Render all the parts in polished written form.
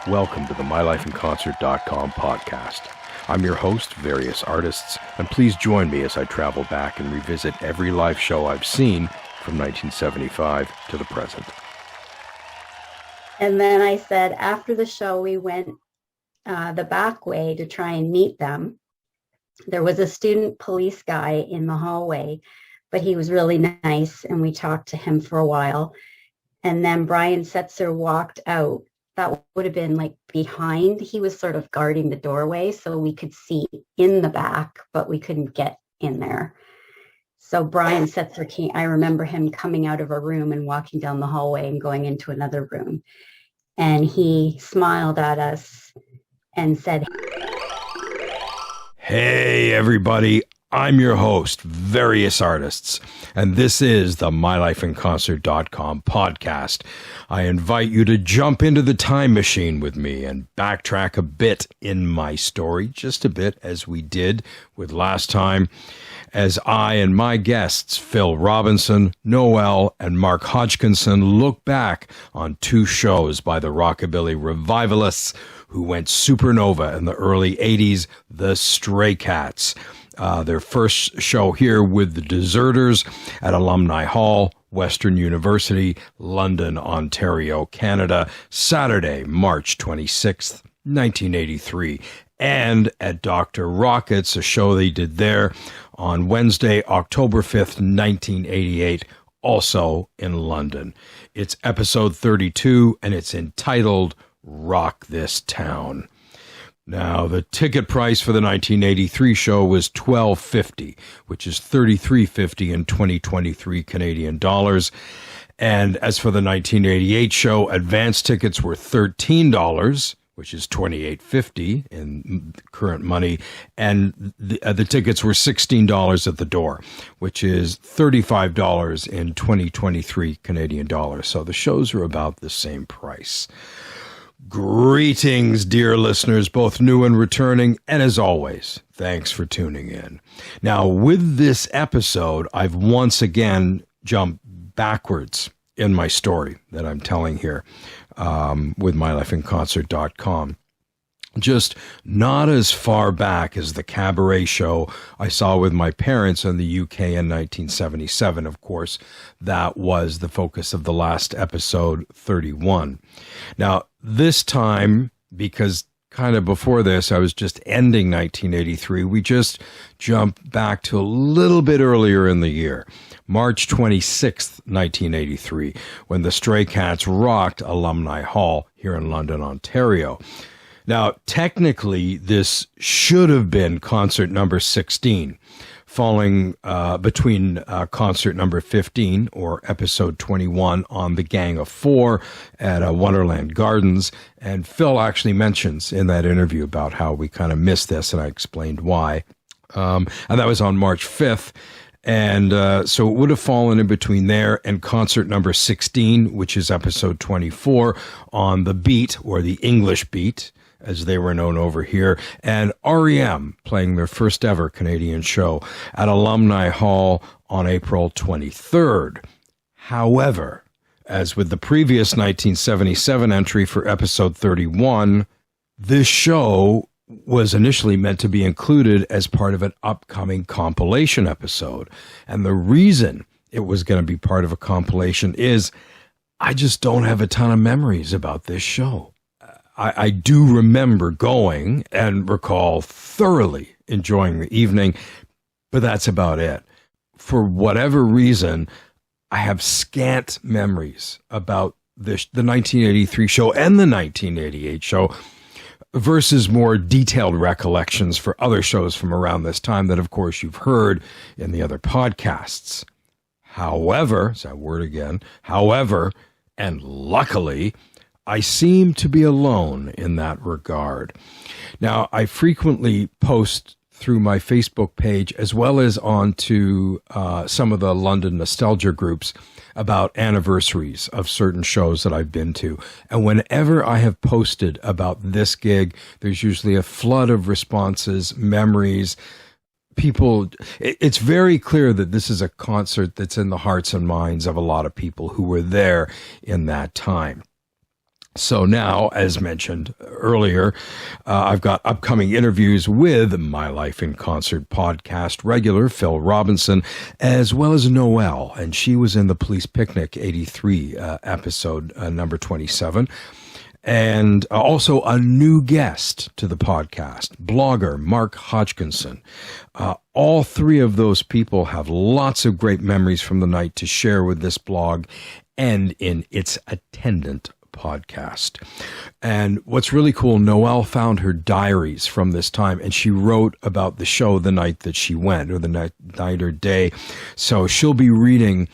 Welcome to the MyLifeInConcert.com podcast. I'm your host, Various Artists, and please join me as I travel back and revisit every live show I've seen from 1975 to the present. And then I said, after the show, we went the back way to try and meet them. There was a student police guy in the hallway, but he was really nice, and we talked to him for a while. And then Brian Setzer walked out. That would have been like behind. He was sort of guarding the doorway, so we could see in the back, but we couldn't get in there. So Brian Setzer came, I remember him coming out of a room and walking down the hallway and going into another room. And he smiled at us and said, "Hey, everybody. I'm your host, Various Artists, and this is the MyLifeInConcert.com podcast. I invite you to jump into the time machine with me and backtrack a bit in my story, just a bit as we did with last time, as I and my guests, Phil Robinson, Noel, and Mark Hodgkinson, look back on two shows by the rockabilly revivalists who went supernova in the early 80s, the Stray Cats. Their first show here with the Deserters at Alumni Hall, Western University, London, Ontario, Canada, Saturday, March 26th, 1983. And at Dr. Rockets, a show they did there on Wednesday, October 5th, 1988, also in London. It's episode 32, and it's entitled Rock This Town. Now, the ticket price for the 1983 show was $12.50, which is $33.50 in 2023 Canadian dollars. And as for the 1988 show, advance tickets were $13, which is $28.50 in current money, and the tickets were $16 at the door, which is $35 in 2023 Canadian dollars. So the shows are about the same price. Greetings, dear listeners, both new and returning, and as always, thanks for tuning in. Now, with this episode, I've once again jumped backwards in my story that I'm telling here with MyLifeInConcert.com. Just not as far back as the cabaret show I saw with my parents in the UK in 1977. Of course, that was the focus of the last episode 31. Now, this time, because kind of before this, I was just ending 1983, we just jumped back to a little bit earlier in the year, March 26th, 1983, when the Stray Cats rocked Alumni Hall here in London, Ontario. Now, technically, this should have been concert number 16, falling between concert number 15, or episode 21, on the Gang of Four at Wonderland Gardens. And Phil actually mentions in that interview about how we kind of missed this, and I explained why. And that was on March 5th. And so it would have fallen in between there and concert number 16, which is episode 24, on the Beat, or the English Beat, as they were known over here, and R.E.M. playing their first ever Canadian show at Alumni Hall on April 23rd. However, as with the previous 1977 entry for episode 31, this show was initially meant to be included as part of an upcoming compilation episode. And the reason it was going to be part of a compilation is I just don't have a ton of memories about this show. I do remember going and recall thoroughly enjoying the evening, but that's about it. For whatever reason, I have scant memories about the 1983 show and the 1988 show versus more detailed recollections for other shows from around this time that, of course, you've heard in the other podcasts. However, it's that word again, however, and luckily, I seem to be alone in that regard. Now, I frequently post through my Facebook page as well as onto some of the London nostalgia groups about anniversaries of certain shows that I've been to. And whenever I have posted about this gig, there's usually a flood of responses, memories. People, it's very clear that this is a concert that's in the hearts and minds of a lot of people who were there in that time. So now, as mentioned earlier, I've got upcoming interviews with My Life in Concert podcast regular Phil Robinson, as well as Noelle, and she was in the Police Picnic 83 episode number 27. And also a new guest to the podcast, blogger Mark Hodgkinson. All three of those people have lots of great memories from the night to share with this blog and in its attendant podcast. And what's really cool, Noelle found her diaries from this time, and she wrote about the show the night that she went, or the night or day. So she'll be reading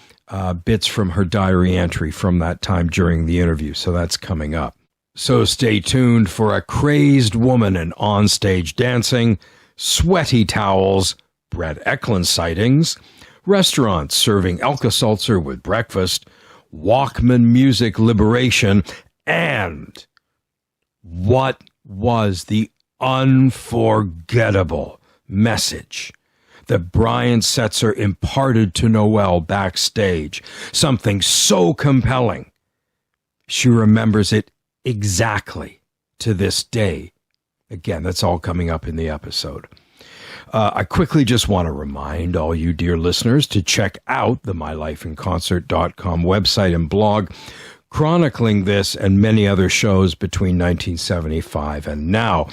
bits from her diary entry from that time during the interview. So that's coming up. So stay tuned for a crazed woman and onstage dancing, sweaty towels, Brett Eklund sightings, restaurants serving Alka-Seltzer with breakfast, Walkman music liberation, and what was the unforgettable message that Brian Setzer imparted to Noelle backstage. Something so compelling. She remembers it exactly to this day. Again, that's all coming up in the episode. I quickly just want to remind all you dear listeners to check out the mylifeinconcert.com website and blog, chronicling this and many other shows between 1975 and now.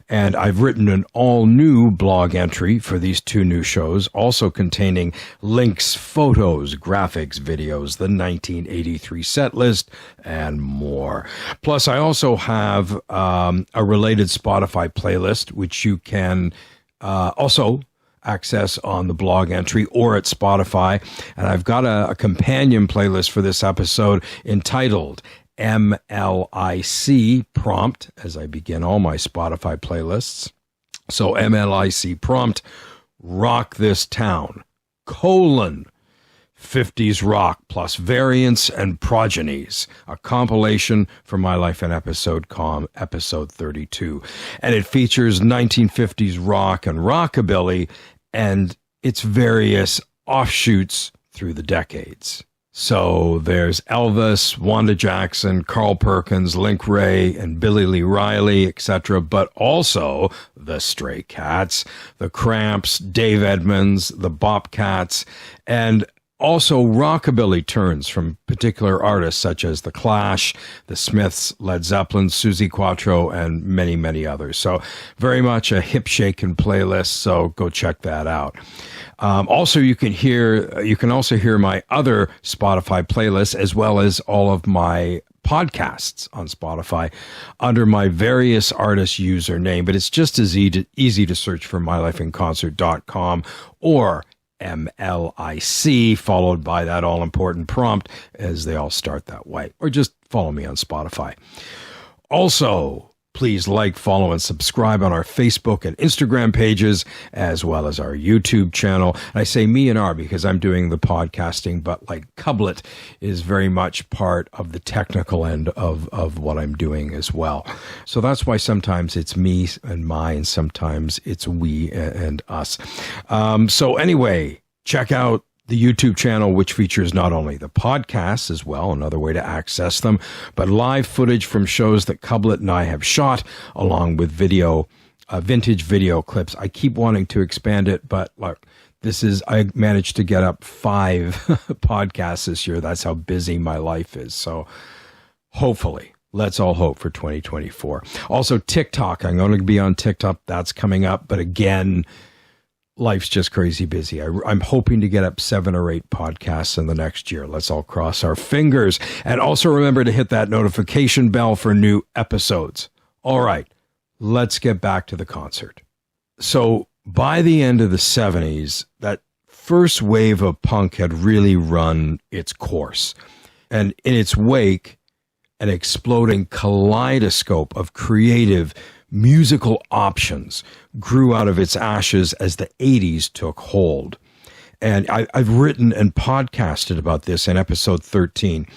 And I've written an all-new blog entry for these two new shows, also containing links, photos, graphics, videos, the 1983 set list, and more. Plus, I also have a related Spotify playlist, which you can also access on the blog entry or at Spotify. And I've got a companion playlist for this episode entitled MLIC Prompt, as I begin all my Spotify playlists. So MLIC Prompt, Rock This Town, 50s rock plus variants and progenies, a compilation for My Life in episode 32. And it features 1950s rock and rockabilly and its various offshoots through the decades. So there's Elvis, Wanda Jackson, Carl Perkins, Link Ray, and Billy Lee Riley, etc., but also the Stray Cats, the Cramps, Dave Edmunds, the Bobcats, and also rockabilly turns from particular artists such as The Clash, The Smiths, Led Zeppelin, Suzi Quatro, and many, many others. So very much a hip-shaking playlist, so go check that out. Also, you can also hear my other Spotify playlists as well as all of my podcasts on Spotify under my various artist username, but it's just as easy to search for mylifeinconcert.com or MLIC, followed by that all-important prompt, as they all start that way. Or just follow me on Spotify. Also, please like, follow, and subscribe on our Facebook and Instagram pages, as well as our YouTube channel. And I say me and R because I'm doing the podcasting, but like Cublet is very much part of the technical end of what I'm doing as well. So that's why sometimes it's me and my, and sometimes it's we and us. So anyway, check out the YouTube channel, which features not only the podcasts as well, another way to access them, but live footage from shows that Cublet and I have shot, along with vintage video clips. I keep wanting to expand it, but look, I managed to get up 5 podcasts this year. That's how busy my life is. So hopefully, let's all hope for 2024. Also, TikTok. I'm going to be on TikTok. That's coming up. But again, life's just crazy busy. I'm hoping to get up 7 or 8 podcasts in the next year. Let's all cross our fingers. And also remember to hit that notification bell for new episodes. All right, let's get back to the concert. So by the end of the 70s, that first wave of punk had really run its course. And in its wake, an exploding kaleidoscope of creative musical options grew out of its ashes as the 80s took hold. And I've written and podcasted about this in episode 13,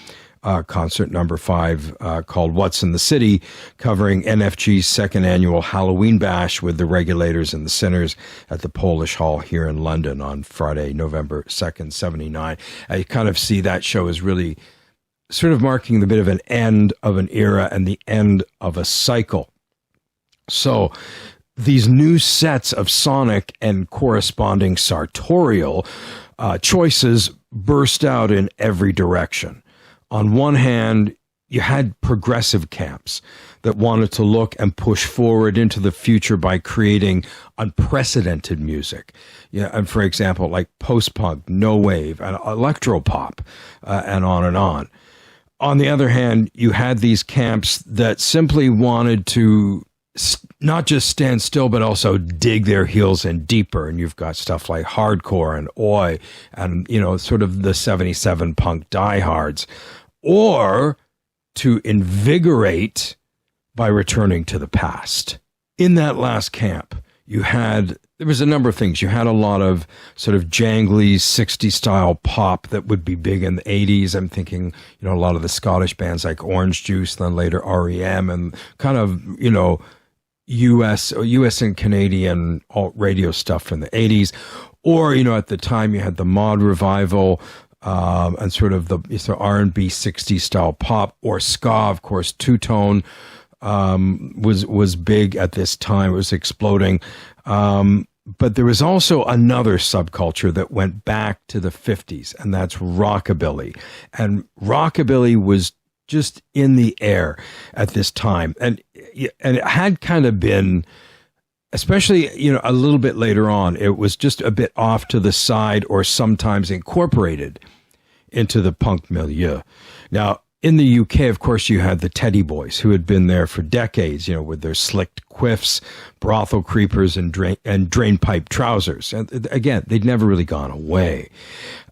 concert number 5, called What's in the City, covering NFG's second annual Halloween bash with the Regulators and the Sinners at the Polish Hall here in London on Friday, November 2nd, 79. I kind of see that show as really sort of marking the bit of an end of an era and the end of a cycle. So these new sets of sonic and corresponding sartorial choices burst out in every direction. On one hand, you had progressive camps that wanted to look and push forward into the future by creating unprecedented music. Yeah, and for example, like post-punk, no wave, and electropop, and on and on. On the other hand, you had these camps that simply wanted to not just stand still, but also dig their heels in deeper. And you've got stuff like hardcore and oi, and, you know, sort of the 77 punk diehards, or to invigorate by returning to the past. In that last camp, there was a number of things. You had a lot of sort of jangly 60s style pop that would be big in the 80s. I'm thinking, you know, a lot of the Scottish bands like Orange Juice, then later R.E.M, and kind of, you know, US and Canadian alt radio stuff from the 80s. Or, you know, at the time you had the mod revival, and sort of the R&B 60s style pop, or ska, of course. Two-tone was big at this time. It was exploding. But there was also another subculture that went back to the 50s, and that's rockabilly. And rockabilly was just in the air at this time. And it had kind of been, especially, you know, a little bit later on, it was just a bit off to the side or sometimes incorporated into the punk milieu. Now, in the UK, of course, you had the Teddy Boys, who had been there for decades, you know, with their slicked quiffs, brothel creepers, and drain pipe trousers. And again, they'd never really gone away.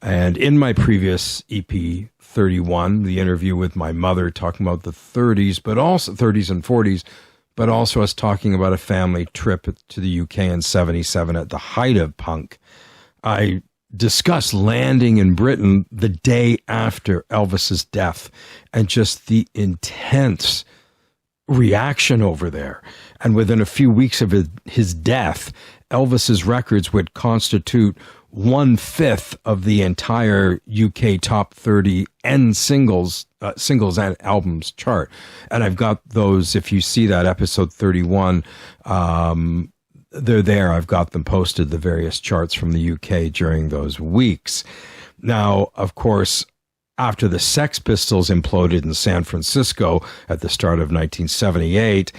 And in my previous EP, 31, the interview with my mother, talking about the 30s, but also 30s and 40s, but also us talking about a family trip to the UK in 77 at the height of punk, I discussed landing in Britain the day after Elvis's death and just the intense reaction over there. And within a few weeks of his death, Elvis's records would constitute 1/5 of the entire UK top 30 and singles and albums chart. And I've got those, if you see that episode 31, they're there. I've got them posted, the various charts from the UK during those weeks. Now, of course, after the Sex Pistols imploded in San Francisco at the start of 1978,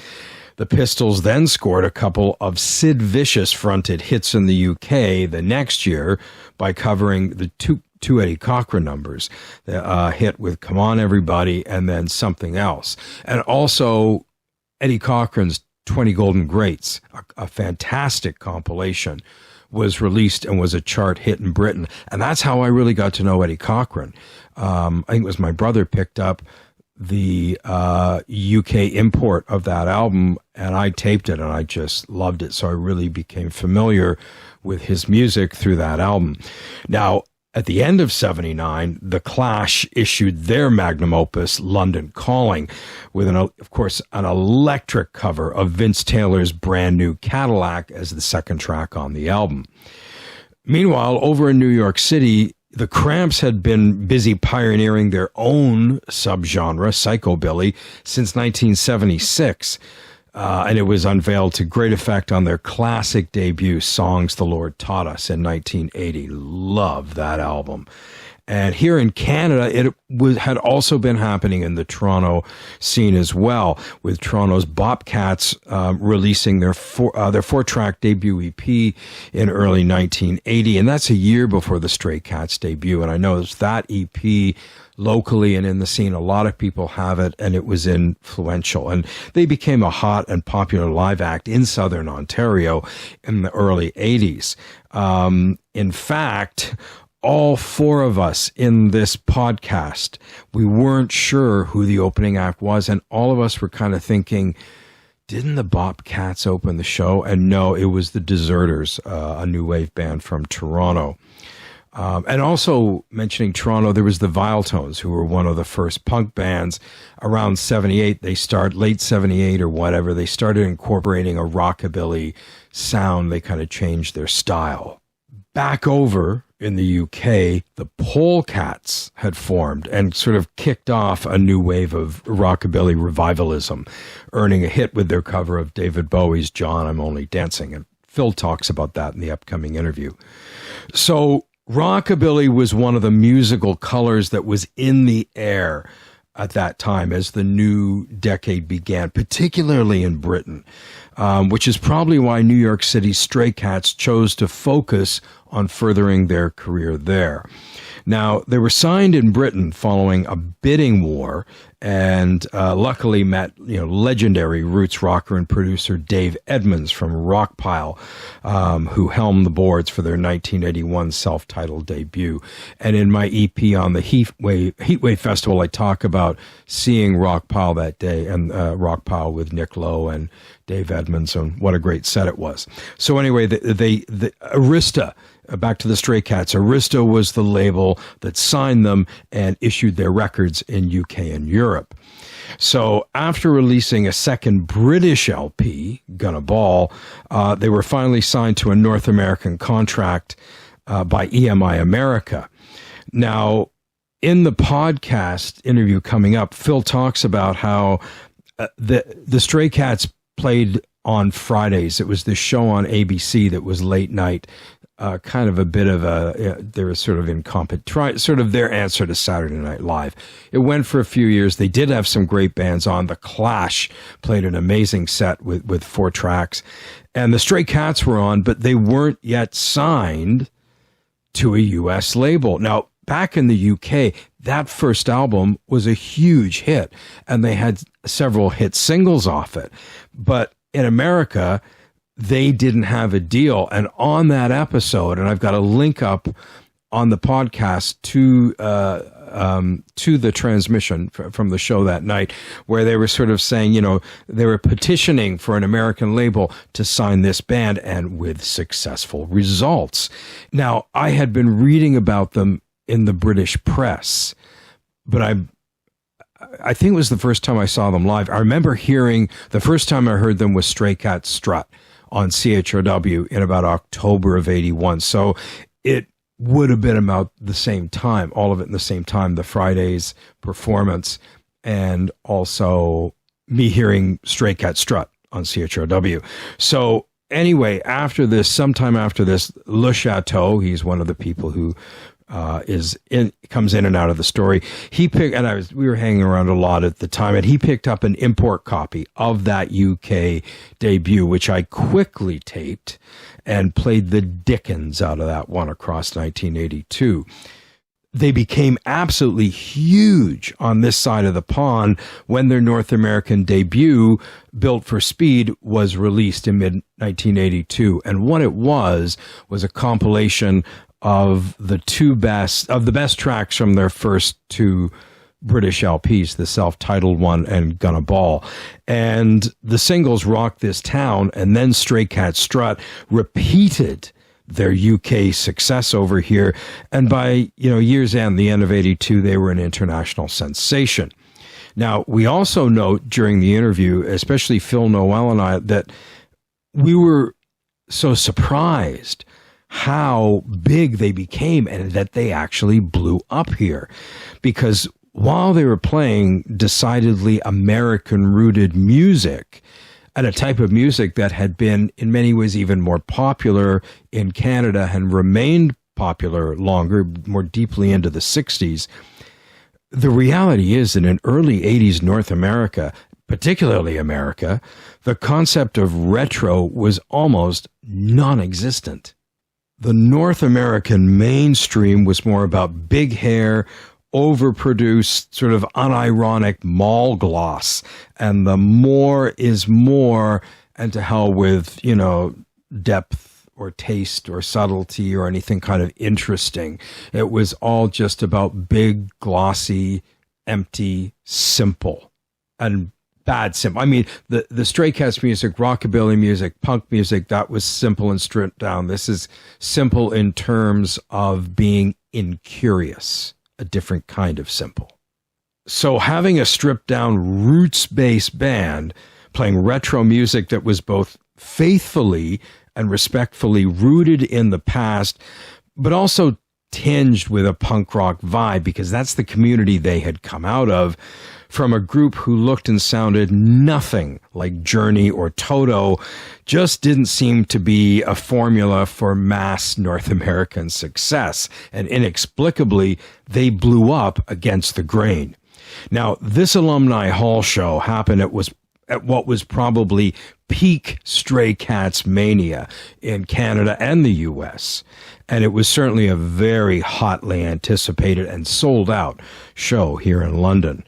the Pistols then scored a couple of Sid Vicious-fronted hits in the UK the next year by covering the two Eddie Cochran numbers, the hit with Come On Everybody and then Something Else. And also Eddie Cochran's 20 Golden Greats, a fantastic compilation, was released and was a chart hit in Britain. And that's how I really got to know Eddie Cochran. I think it was my brother picked up the UK import of that album, and I taped it, and I just loved it. So I really became familiar with his music through that album. Now, at the end of 79, The Clash issued their magnum opus, London Calling, with, of course, an electric cover of Vince Taylor's brand new Cadillac as the second track on the album. Meanwhile, over in New York City, the Cramps had been busy pioneering their own subgenre, psychobilly, since 1976. And it was unveiled to great effect on their classic debut, Songs the Lord Taught Us, in 1980. Love that album. And here in Canada, it had also been happening in the Toronto scene as well, with Toronto's Bobcats releasing their four-track debut EP in early 1980. And that's a year before the Stray Cats debut. And I know that EP locally and in the scene, a lot of people have it, and it was influential. And they became a hot and popular live act in Southern Ontario in the early 80s. In fact, all four of us in this podcast, we weren't sure who the opening act was, and all of us were kind of thinking, didn't the Bobcats open the show? And no, it was the Deserters, a new wave band from Toronto. And also mentioning Toronto, there was the Viletones, who were one of the first punk bands around 78. Late 78 or whatever, they started incorporating a rockabilly sound. They kind of changed their style. back over in the UK, the Polecats had formed and sort of kicked off a new wave of rockabilly revivalism, earning a hit with their cover of David Bowie's John, I'm Only Dancing. And Phil talks about that in the upcoming interview. So rockabilly was one of the musical colors that was in the air at that time as the new decade began, particularly in Britain, which is probably why New York City's Stray Cats chose to focus on furthering their career there. Now, they were signed in Britain following a bidding war and luckily met legendary roots rocker and producer Dave Edmunds from Rockpile, who helmed the boards for their 1981 self-titled debut. And in my EP on the Heatwave Festival, I talk about seeing Rockpile that day, and Rockpile with Nick Lowe and Dave Edmunds, and what a great set it was. So anyway, the Arista, back to the Stray Cats, Arista was the label that signed them and issued their records in UK and Europe. So after releasing a second British LP, Gonna Ball, they were finally signed to a North American contract by EMI America. Now, in the podcast interview coming up, Phil talks about how the Stray Cats played on Fridays. It was this show on ABC that was late night, kind of a bit of they were sort of in sort of their answer to Saturday Night Live. It went for a few years. They did have some great bands on. The Clash played an amazing set with 4 tracks, and the Stray Cats were on, but they weren't yet signed to a U.S. label. Now, back in the UK, that first album was a huge hit, and they had several hit singles off it. But in America, they didn't have a deal. And on that episode, and I've got a link up on the podcast to the transmission from the show that night, where they were sort of saying, they were petitioning for an American label to sign this band, and with successful results. Now, I had been reading about them in the British press, but I think it was the first time I saw them live. I remember the first time I heard them was Stray Cat Strut on CHRW in about October of 81. So it would have been about the same time, all of it in the same time, the Fridays performance, and also me hearing Stray Cat Strut on CHRW. So anyway, sometime after this, Le Chateau, he's one of the people who comes in and out of the story. We were hanging around a lot at the time, and he picked up an import copy of that UK debut, which I quickly taped and played the dickens out of that one across 1982. They became absolutely huge on this side of the pond when their North American debut, Built for Speed, was released in mid-1982. And what it was a compilation of the best tracks from their first 2 British LPs, the self-titled one and Gonna Ball. And the singles Rock This Town and then Stray Cat Strut repeated their UK success over here. And by, year's end, the end of 82, they were an international sensation. Now, we also note during the interview, especially Phil Noel and I, that we were so surprised how big they became and that they actually blew up here. Because while they were playing decidedly American-rooted music, and a type of music that had been in many ways even more popular in Canada and remained popular longer, more deeply into the 60s, the reality is that in early 80s North America, particularly America, the concept of retro was almost non-existent. The North American mainstream was more about big hair, overproduced, sort of unironic mall gloss, and the more is more, and to hell with, depth or taste or subtlety or anything kind of interesting. It was all just about big, glossy, empty, simple, and bad simple. I mean, the Stray Cats music, rockabilly music, punk music, that was simple and stripped down. This is simple in terms of being incurious, a different kind of simple. So having a stripped down roots-based band playing retro music that was both faithfully and respectfully rooted in the past, but also tinged with a punk rock vibe, because that's the community they had come out of, from a group who looked and sounded nothing like Journey or Toto. Just didn't seem to be a formula for mass North American success, and inexplicably they blew up against the grain. Now, this Alumni Hall show happened at what was probably peak Stray Cats mania in Canada and the US. And it was certainly a very hotly anticipated and sold out show here in London.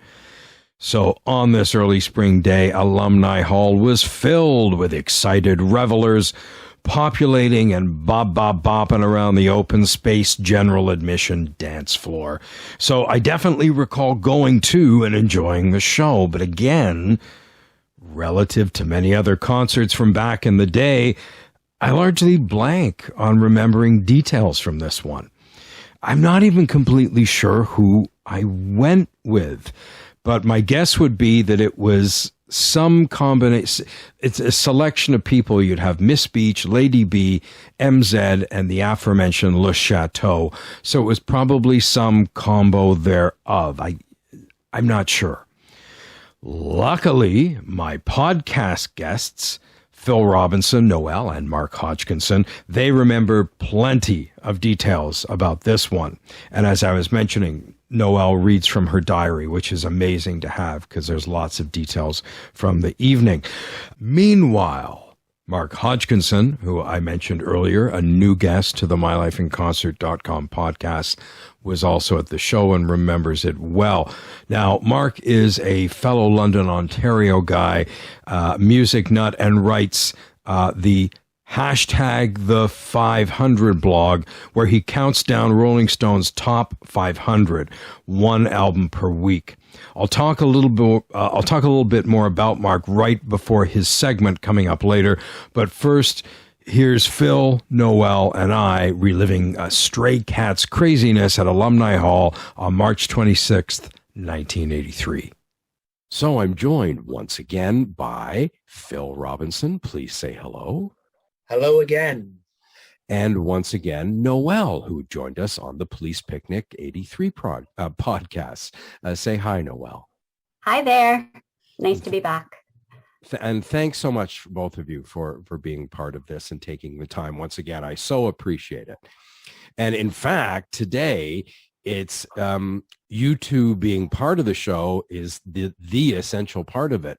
So on this early spring day, Alumni Hall was filled with excited revelers, populating and bopping around the open space general admission dance floor. So I definitely recall going to and enjoying the show. But again, relative to many other concerts from back in the day, I largely blank on remembering details from this one. I'm not even completely sure who I went with, but my guess would be that it was some combination. It's a selection of people. You'd have Miss Beach, Lady B, MZ, and the aforementioned Le Chateau. So it was probably some combo thereof. I'm not sure. Luckily, my podcast guests, Phil Robinson, Noel, and Mark Hodgkinson, they remember plenty of details about this one. And as I was mentioning, Noel reads from her diary, which is amazing to have because there's lots of details from the evening. Meanwhile, Mark Hodgkinson, who I mentioned earlier, a new guest to the mylifeinconcert.com podcast, was also at the show and remembers it well. Now, Mark is a fellow London, Ontario guy, music nut, and writes the hashtag the 500 blog, where he counts down Rolling Stone's top 500, one album per week. I'll talk a little bit more about Mark right before his segment coming up later. But first, here's Phil, Noel, and I reliving Stray Cats craziness at Alumni Hall on March 26th, 1983. So I'm joined once again by Phil Robinson. Please say hello. Hello again. And once again, Noel, who joined us on the Police Picnic 83 podcast. Say hi, Noel. Hi there. Nice to be back. And thanks so much, both of you, for being part of this and taking the time. Once again, I so appreciate it. And in fact, today, it's you two being part of the show is the essential part of it.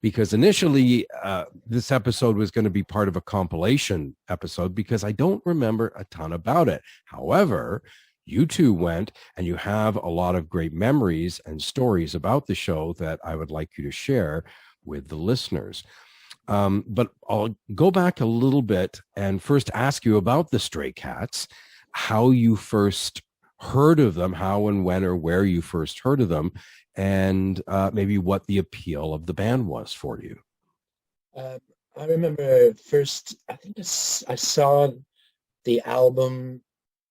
Because initially, this episode was going to be part of a compilation episode because I don't remember a ton about it. However, you two went and you have a lot of great memories and stories about the show that I would like you to share with the listeners. But I'll go back a little bit and first ask you about the Stray Cats, how you first heard of them, how and when or where you first heard of them, and maybe what the appeal of the band was for you. I remember first, I think I saw the album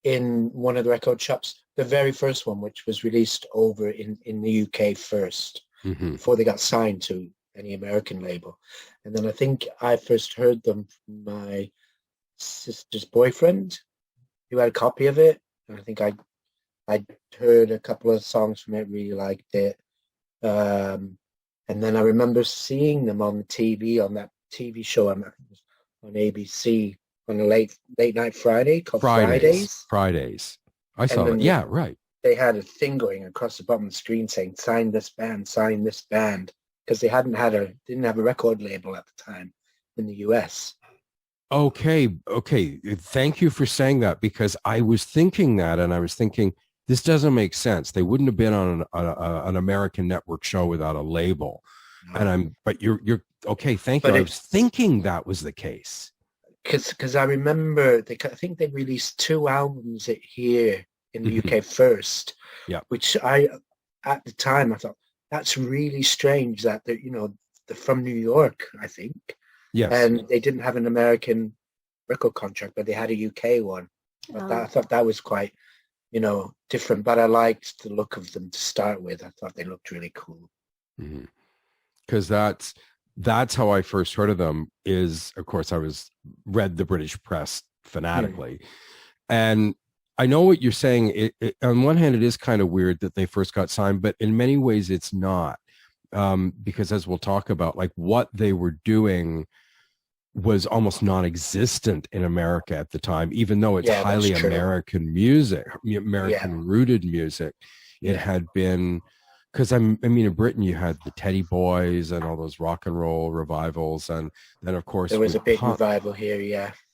in one of the record shops, the very first one, which was released over in the UK first, before they got signed to any American label. And then I think I first heard them from my sister's boyfriend, who had a copy of it. And I think I heard a couple of songs from it, really liked it. And then I remember seeing them on the TV, on that TV show on ABC on a late night Friday called Fridays. I saw it. Yeah, right. They had a thing going across the bottom of the screen saying, sign this band, because they didn't have a record label at the time in the US. Okay. Thank you for saying that, because I was thinking that, and I was thinking, this doesn't make sense. They wouldn't have been on an American network show without a label. No. But you're okay. Thank you. I was thinking that was the case. Because I remember, I think they released 2 albums here in the UK first. Yeah. Which at the time, I thought, that's really strange that they're from New York, I think. Yes. And they didn't have an American record contract, but they had a UK one. But I thought that was quite, different. But I liked the look of them to start with. I thought they looked really cool. Because that's that's how I first heard of them. Is, of course, I was read the British press fanatically, and I know what you're saying. On one hand, it is kind of weird that they first got signed, but in many ways, it's not, because as we'll talk about, like what they were doing was almost non-existent in America at the time, even though it's highly American music, American rooted music. It had been, because I mean, in Britain, you had the Teddy Boys and all those rock and roll revivals. And then, of course, there was a big revival here.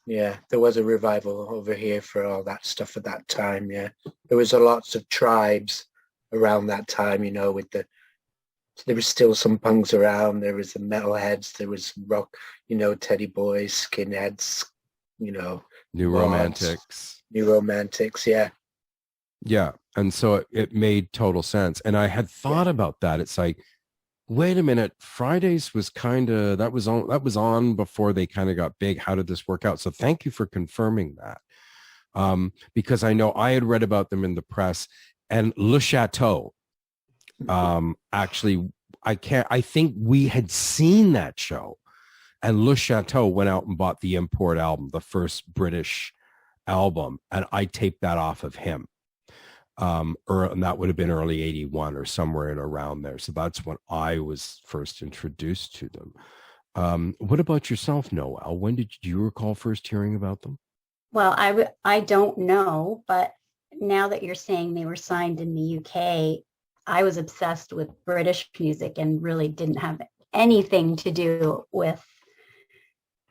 Yeah. There was a revival over here for all that stuff at that time. Yeah. There was lots of tribes around that time, you know, there was still some punks around. There was the metalheads. There was rock, you know, Teddy Boys, skinheads, you know. New Romantics. Yeah. Yeah. And so it made total sense. And I had thought about that. It's like, wait a minute, Fridays was that was on before they kind of got big. How did this work out? So thank you for confirming that. Because I know I had read about them in the press, and Le Chateau, actually, I think we had seen that show, and Le Chateau went out and bought the import album, the first British album, and I taped that off of him. And that would have been early 81 or somewhere in around there. So that's when I was first introduced to them. What about yourself, Noelle? When did you recall first hearing about them? Well, I don't know, but now that you're saying they were signed in the UK, I was obsessed with British music and really didn't have anything to do with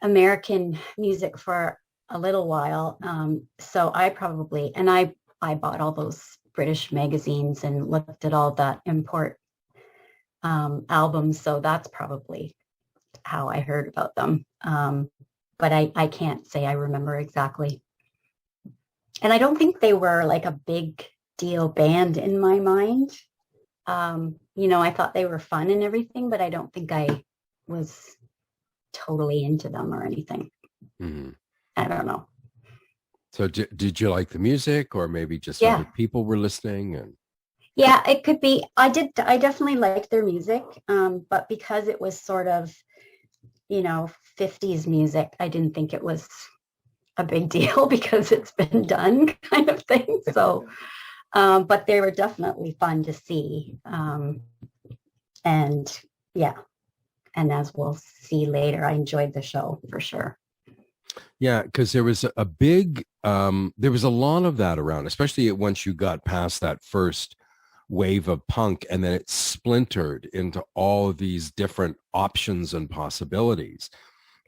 American music for a little while. So I probably, and I bought all those British magazines and looked at all that import albums. So that's probably how I heard about them. But I can't say I remember exactly. And I don't think they were like a big deal band in my mind. You know, I thought they were fun and everything, but I don't think I was totally into them or anything. Mm-hmm. I don't know. So did you like the music, or maybe just other people were listening? And yeah, it could be. I definitely liked their music, but because it was sort of, you know, 50s music, I didn't think it was a big deal because it's been done kind of thing. So, but they were definitely fun to see. And yeah, and as we'll see later, I enjoyed the show for sure. Yeah, because there was a big, there was a lot of that around, especially once you got past that first wave of punk, and then it splintered into all of these different options and possibilities.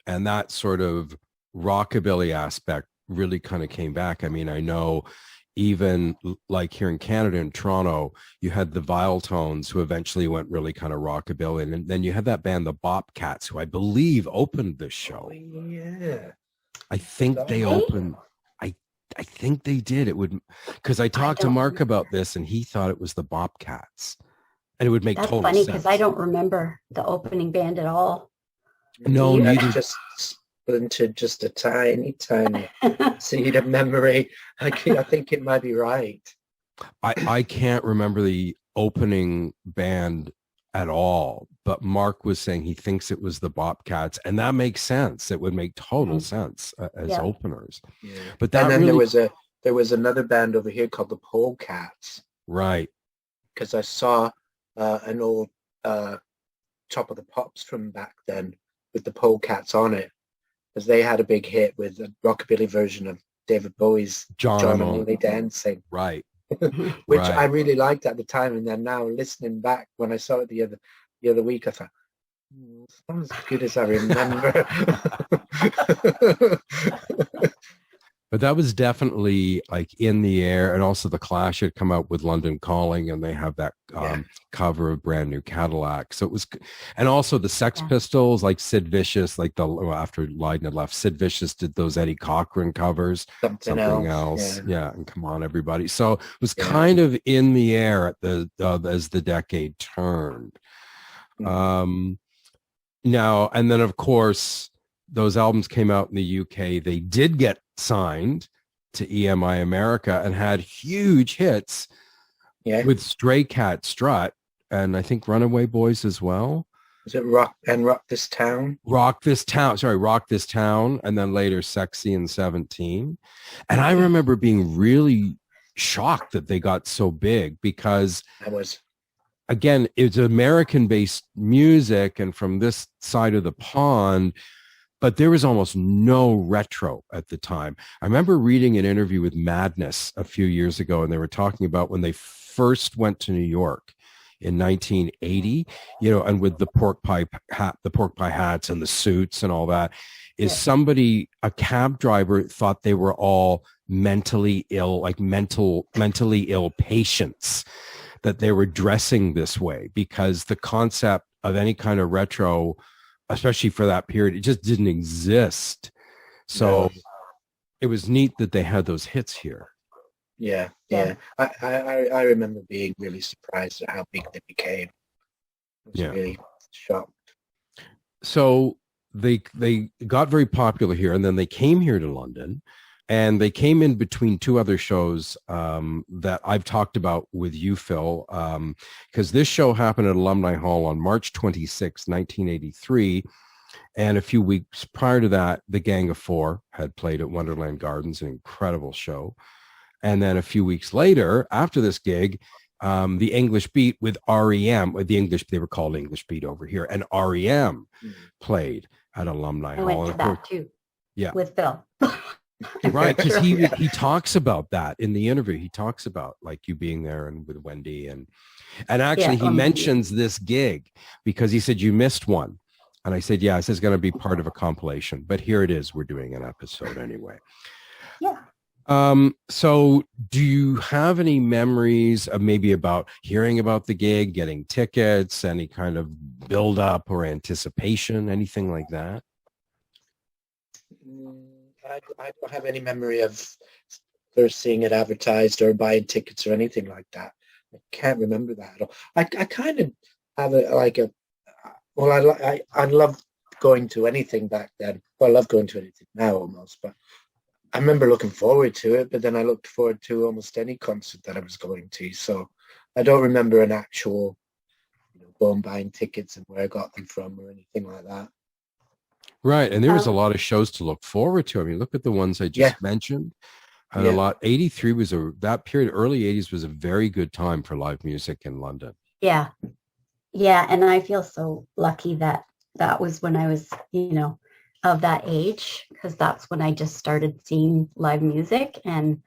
And that sort of rockabilly aspect really kind of came back. I mean, I know even like here in Canada, in Toronto, you had the Vile Tones, who eventually went really kind of rockabilly. And then you had that band, the Bobcats, who I believe opened this show. Oh, yeah. I think they opened. I think they did. It would, because I talked to Mark about this, and he thought it was the Bobcats, and it would make total sense. That's funny because I don't remember the opening band at all. No, neither. Just splintered just a tiny seed of memory. I think it might be right. I can't remember the opening band at all, but Mark was saying he thinks it was the Bobcats, and that makes sense. It would make total sense as openers. Yeah. But that, and then really... there was another band over here called the Polecats. Right. Because I saw an old Top of the Pops from back then with the Polecats on it, because they had a big hit with a rockabilly version of David Bowie's John and Lily Dancing. Right. Which I really liked at the time, and then now listening back when I saw it the other week, I thought, it's not as good as I remember. But that was definitely like in the air. And also the Clash had come out with London Calling, and they have that cover of Brand New Cadillac. So it was, and also the Sex Pistols, like Sid Vicious, like after Lydon had left, Sid Vicious did those Eddie Cochran covers, something else. Yeah. And Come On Everybody. So it was kind of in the air at as the decade turned. Now, and then of course, those albums came out in the UK. They did get signed to EMI America and had huge hits with Stray Cat Strut, and I think Runaway Boys as well. Was it Rock This Town? Rock This Town. Sorry, Rock This Town, and then later Sexy and 17. And I remember being really shocked that they got so big because, That was again, it's American-based music and from this side of the pond, but there was almost no retro at the time. I remember reading an interview with Madness a few years ago, and they were talking about when they first went to New York in 1980, and with the pork pie hats and the suits and all that, somebody, a cab driver, thought they were all mentally ill, like mentally ill patients, that they were dressing this way because the concept of any kind of retro, especially for that period, it just didn't exist. So it was neat that they had those hits here. Yeah. I remember being really surprised at how big they became. I was really shocked. So they got very popular here, and then they came here to London, and they came in between two other shows that I've talked about with you, Phil, because this show happened at Alumni Hall on March 26, 1983. And a few weeks prior to that, the Gang of Four had played at Wonderland Gardens, an incredible show. And then a few weeks later, after this gig, the English Beat with R.E.M., they were called English Beat over here, and R.E.M. played at Alumni Hall. I went to that too. Yeah. With Phil. Right, because he talks about that in the interview. He talks about like you being there and with Wendy and actually he mentions this gig because he said you missed one. And I said, yeah, this is going to be part of a compilation, but here it is. We're doing an episode anyway. Yeah. So do you have any memories of maybe about hearing about the gig, getting tickets, any kind of build up or anticipation, anything like that? I don't have any memory of first seeing it advertised or buying tickets or anything like that. I can't remember that at all. I kind of have I love going to anything back then. Well, I love going to anything now almost, but I remember looking forward to it, but then I looked forward to almost any concert that I was going to. So I don't remember an actual, going buying tickets and where I got them from or anything like that. Right. And there was a lot of shows to look forward to. I mean, look at the ones I just mentioned. And a lot. 83 was that period, early 80s was a very good time for live music in London. Yeah. Yeah. And I feel so lucky that was when I was, of that age, because that's when I just started seeing live music and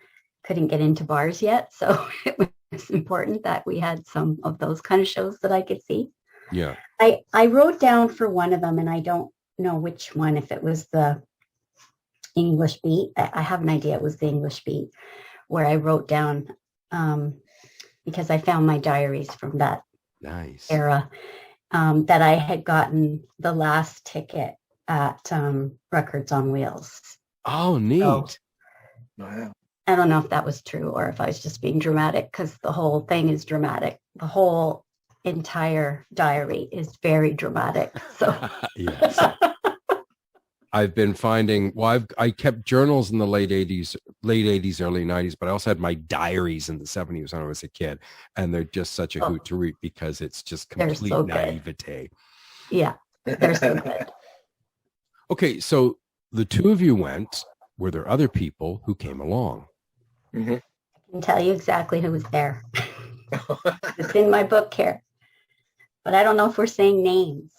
couldn't get into bars yet. So it was important that we had some of those kind of shows that I could see. Yeah. I wrote down for one of them, and I don't know which one, if it was the English Beat. I have an idea it was the English Beat, where I wrote down, because I found my diaries from that era, that I had gotten the last ticket at Records on Wheels. Oh, neat. So, Wow. I don't know if that was true or if I was just being dramatic, because the whole thing is dramatic. The whole entire diary is very dramatic. So yes. I've been finding, I kept journals in the late 80s, early 90s, but I also had my diaries in the 70s when I was a kid. And they're just such a hoot to read because it's just complete naivete. Yeah, they're so good. Okay, so the two of you went. Were there other people who came along? Mm-hmm. I can tell you exactly who was there. It's in my book here. But I don't know if we're saying names.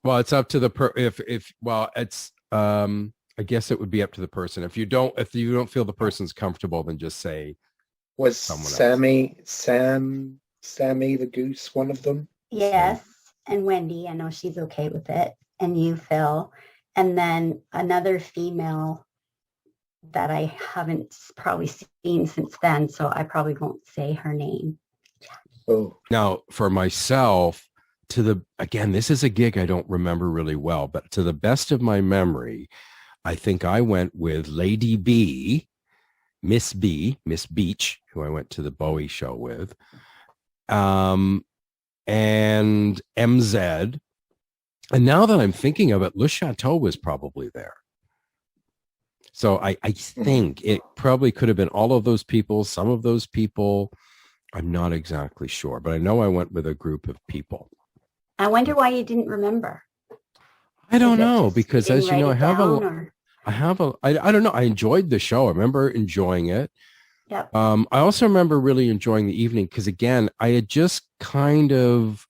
Well, it's up to the it's I guess it would be up to the person. If you don't feel the person's comfortable, then just say was someone Sammy the Goose one of them? Yes, and Wendy, I know she's okay with it, and you, Phil, and then another female that I haven't probably seen since then, so I probably won't say her name. Oh. Now, for myself, again, this is a gig I don't remember really well, but to the best of my memory, I think I went with Lady B, Miss Beach, who I went to the Bowie show with, and MZ. And now that I'm thinking of it, Le Chateau was probably there. So I think it probably could have been all of those people, some of those people. I'm not exactly sure, but I know I went with a group of people. I wonder why you didn't remember. I don't Is it know, just you because didn't as you write know, it down, or? I don't know. I enjoyed the show. I remember enjoying it. Yep. I also remember really enjoying the evening because, again, I had just kind of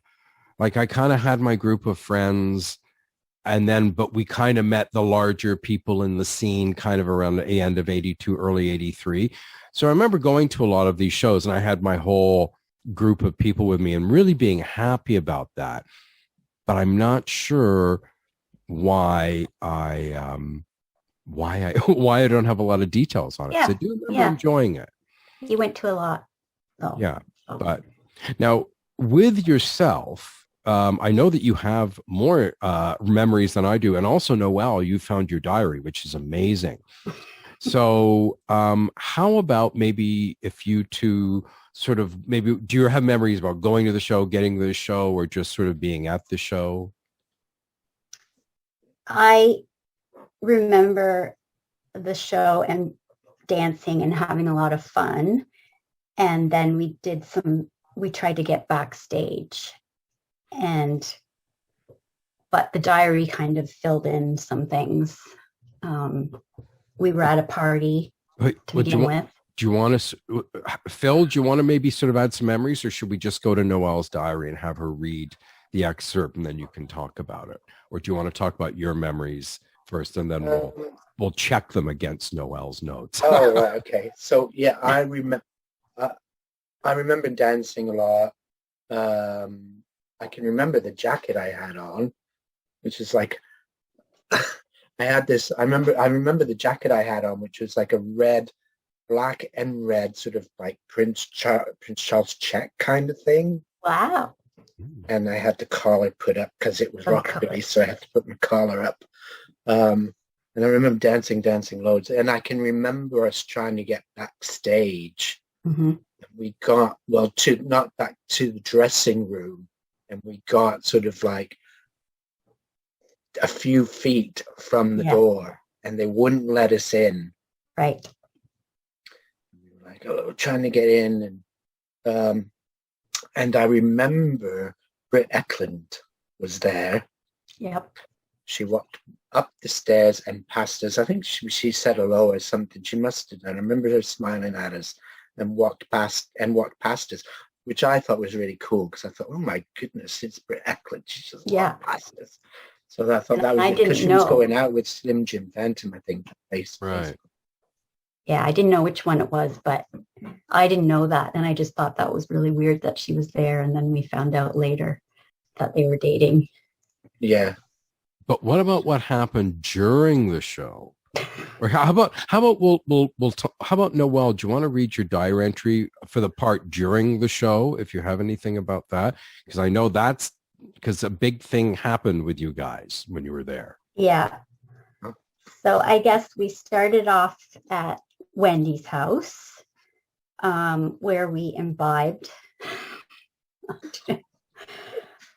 I kind of had my group of friends, and then but we kind of met the larger people in the scene kind of around the end of 82, early 83. So I remember going to a lot of these shows, and I had my whole group of people with me and really being happy about that. But I'm not sure why why I don't have a lot of details on it. Because I Yeah. do remember Yeah. enjoying it. You went to a lot, though. Yeah. So. But now with yourself, I know that you have more memories than I do. And also, Noelle, you found your diary, which is amazing. So how about maybe if you two sort of maybe, do you have memories about going to the show, getting to the show, or just sort of being at the show? I remember the show and dancing and having a lot of fun. And then we tried to get backstage, but the diary kind of filled in some things. We were at a party to begin with. Do you want to, Phil, do you want to maybe sort of add some memories, or should we just go to Noelle's diary and have her read the excerpt and then you can talk about it? Or do you want to talk about your memories first and then we'll check them against Noelle's notes? Oh, right, okay. So, yeah, I remember dancing a lot. I can remember the jacket I had on, which is like, I remember the jacket I had on, which was like a black and red sort of like Prince Charles check kind of thing. Wow. And I had the collar put up because it was rockabilly, so I had to put my collar up. And I remember dancing loads. And I can remember us trying to get backstage. Mm-hmm. We got, not back to the dressing room. And we got sort of like a few feet from the door, and they wouldn't let us in. Right. We were like, oh, trying to get in. And I remember Britt Eklund was there. Yep. She walked up the stairs and past us. I think she said hello or something. She must have done. I remember her smiling at us and walked past us, which I thought was really cool because I thought, oh my goodness, it's Britt Eklund. She just walked past us. So I thought that was because she was going out with Slim Jim Phantom, I think. Right. Yeah, I didn't know which one it was, but I didn't know that. And I just thought that was really weird that she was there. And then we found out later that they were dating. Yeah. But what about what happened during the show? Or how about Noelle, do you want to read your diary entry for the part during the show, if you have anything about that? Because I know that's because a big thing happened with you guys when you were there. Yeah. So I guess we started off at Wendy's house, where we imbibed.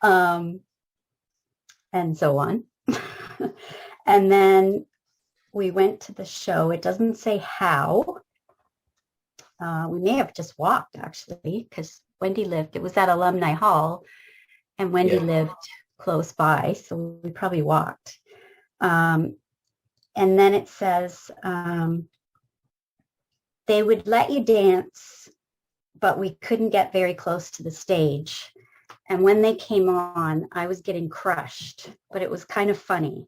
And so on. And then we went to the show. It doesn't say how. We may have just walked, actually, because it was at Alumni Hall, and Wendy lived close by, so we probably walked. And then it says they would let you dance, but we couldn't get very close to the stage. And when they came on, I was getting crushed, but it was kind of funny.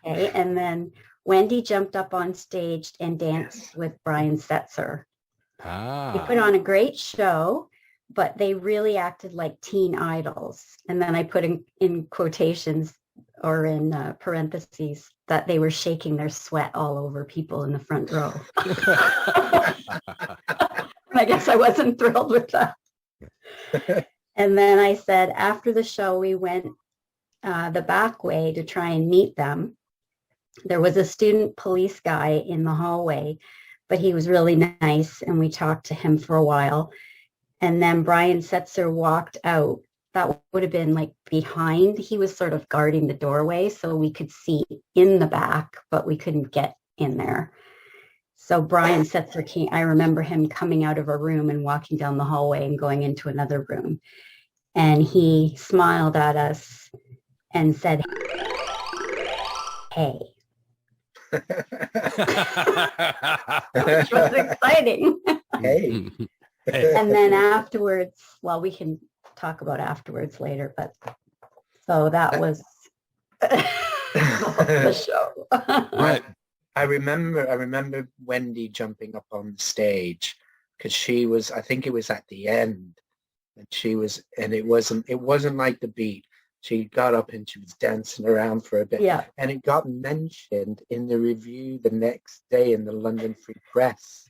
Okay, and then Wendy jumped up on stage and danced with Brian Setzer. They put on a great show, but they really acted like teen idols. And then I put in quotations or in parentheses that they were shaking their sweat all over people in the front row. I guess I wasn't thrilled with that. And then I said, after the show, we went the back way to try and meet them. There was a student police guy in the hallway, but he was really nice, and we talked to him for a while. And then Brian Setzer walked out. That would have been like behind. He was sort of guarding the doorway, so we could see in the back, but we couldn't get in there. So Brian Setzer came. I remember him coming out of a room and walking down the hallway and going into another room. and he smiled at us and said, "Hey," which was exciting. Hey. And then afterwards, well, we can talk about afterwards later, but so that was the show. Right. I remember Wendy jumping up on the stage because she was, I think it was at the end, and it wasn't like the beat. She got up and she was dancing around for a bit. Yeah. And it got mentioned in the review the next day in the London Free Press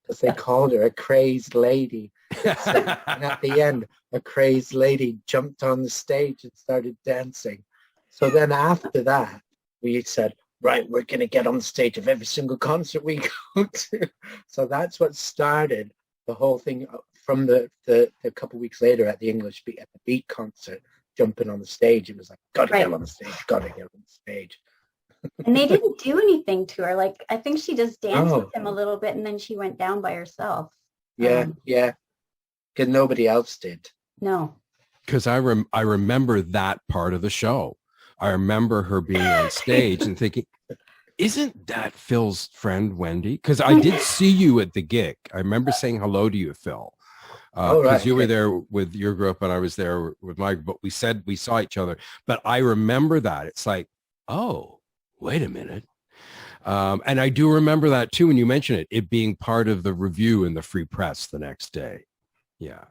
because they called her a crazed lady. And at the end, a crazed lady jumped on the stage and started dancing. So then after that, we said, right, we're going to get on the stage of every single concert we go to. So that's what started the whole thing from the couple of weeks later at the Beat concert, jumping on the stage. It was like, gotta get on the stage, gotta get on the stage. And they didn't do anything to her. Like, I think she just danced with him a little bit and then she went down by herself. Yeah, because nobody else did. No. Because I remember that part of the show. I remember her being on stage and thinking, isn't that Phil's friend Wendy? Because I did see you at the gig. I remember saying hello to you, Phil. Because you were there with your group and I was there with Mike, but we said we saw each other. But I remember that. It's like, oh, wait a minute. And I do remember that too when you mentioned it being part of the review in the Free Press the next day. Yeah.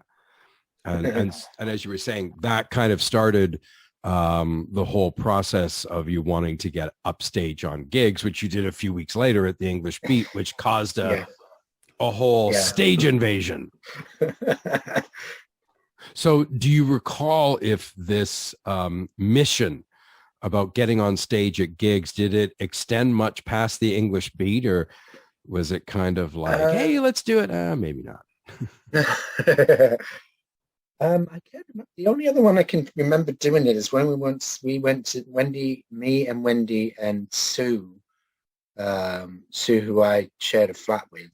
And as you were saying, that kind of started the whole process of you wanting to get upstage on gigs, which you did a few weeks later at the English Beat, which caused a whole stage invasion. So do you recall if this mission about getting on stage at gigs, did it extend much past the English Beat, or was it kind of like, hey, let's do it? Maybe not. I can't remember. The only other one I can remember doing it is when we went to me and Wendy and Sue, who I shared a flat with.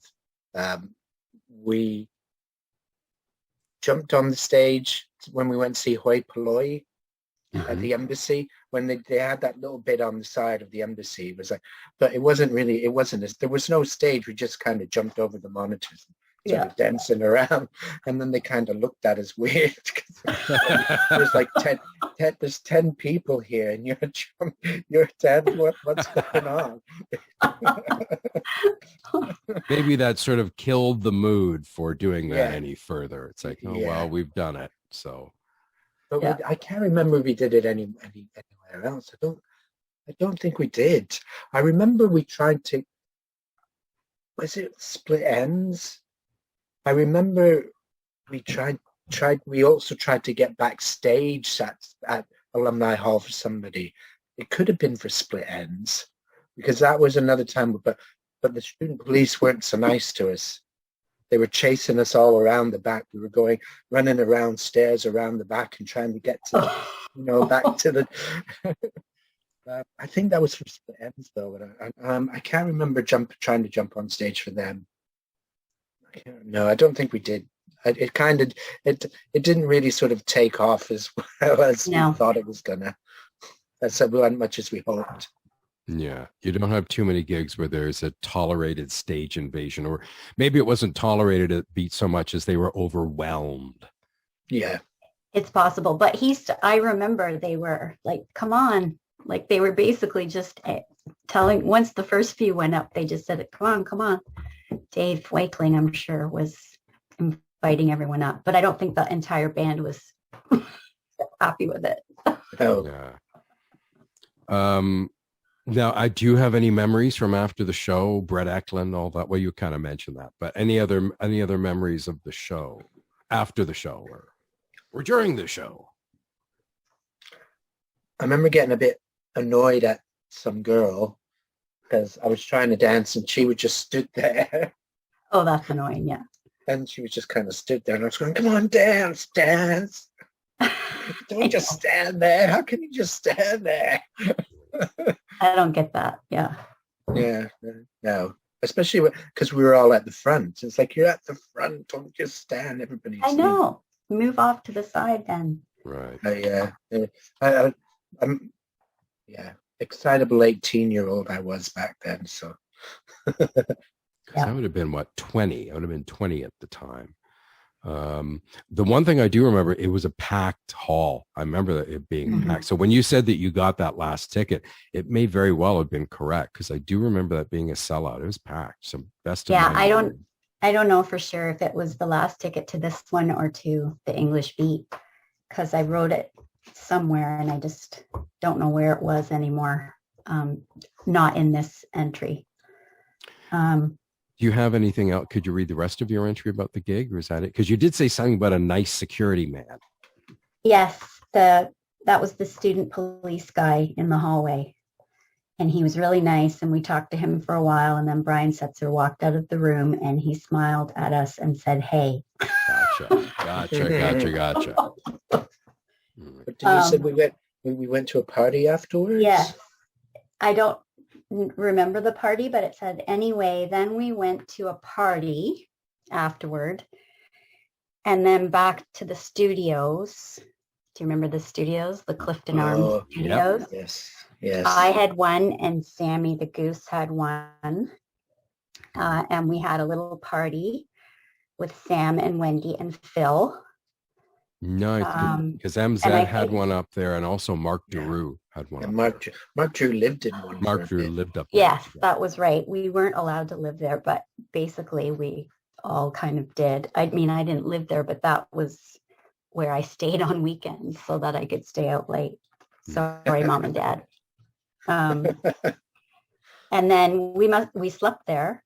We jumped on the stage when we went to see Hoi Polloi at the embassy, when they had that little bit on the side of the embassy. It was like, but there was no stage. We just kind of jumped over the monitors, started dancing around, and then they kind of looked at us weird. There's like 10 people here, and you're 10. What's going on? Maybe that sort of killed the mood for doing that any further. It's like, well, we've done it. So, but I can't remember if we did it anywhere else. I don't think we did. I remember we tried to. Was it Split Ends? I remember we also tried to get backstage at Alumni Hall for somebody. It could have been for Split Ends, because that was another time, but the student police weren't so nice to us. They were chasing us all around the back. We were running around stairs around the back and trying to get to, back to the... I think that was for Split Ends, though. I can't remember trying to jump on stage for them. No, I don't think we did. It didn't really sort of take off as well as we thought it was gonna. As much as we hoped. Yeah, you don't have too many gigs where there's a tolerated stage invasion, or maybe it wasn't tolerated at Beat so much as they were overwhelmed. Yeah, it's possible. But I remember they were like, "Come on!" Like they were basically just telling. Once the first few went up, they just said, "Come on." Dave Wakeling, I'm sure, was inviting everyone up, but I don't think the entire band was happy with it. Oh. Yeah. Now, do you have any memories from after the show, Brett Eklund, all that? Well, you kind of mentioned that, but any other memories of the show, after the show, or during the show? I remember getting a bit annoyed at some girl because I was trying to dance and she would just stood there. Oh, that's annoying, yeah. And she was just kind of stood there and I was going, come on, dance. Don't just stand there. How can you just stand there? I don't get that, yeah. Yeah, no. Especially because we were all at the front. It's like, you're at the front, don't just stand, everybody. I know. move off to the side then. Right. I'm excitable 18-year-old I was back then. So Because I would have been 20. I would have been 20 at the time. The one thing I do remember, it was a packed hall. I remember that it being packed. So when you said that you got that last ticket, it may very well have been correct, because I do remember that being a sellout. It was packed. So best of Yeah, my memory. I don't know for sure if it was the last ticket to this one or to the English Beat, because I wrote it somewhere and I just don't know where it was anymore. Not in this entry. Do you have anything else? Could you read the rest of your entry about the gig, or is that it? Because you did say something about a nice security man. Yes, that was the student police guy in the hallway. And he was really nice, and we talked to him for a while, and then Brian Setzer walked out of the room and he smiled at us and said, "Hey." Gotcha. But did you say we went to a party afterwards? Yes. I don't remember the party, but it said anyway. Then we went to a party afterward, and then back to the studios. Do you remember the studios, the Clifton Arms studios? Yep. Yes. I had one, and Sammy the Goose had one, and we had a little party with Sam and Wendy and Phil. Nice, because MZ had one up there, and also Mark Drew had one. And Mark Drew lived in one. Mark Drew lived up there. Yes, that was right. We weren't allowed to live there, but basically we all kind of did. I mean, I didn't live there, but that was where I stayed on weekends so that I could stay out late. Sorry, Mom and Dad. And then we slept there.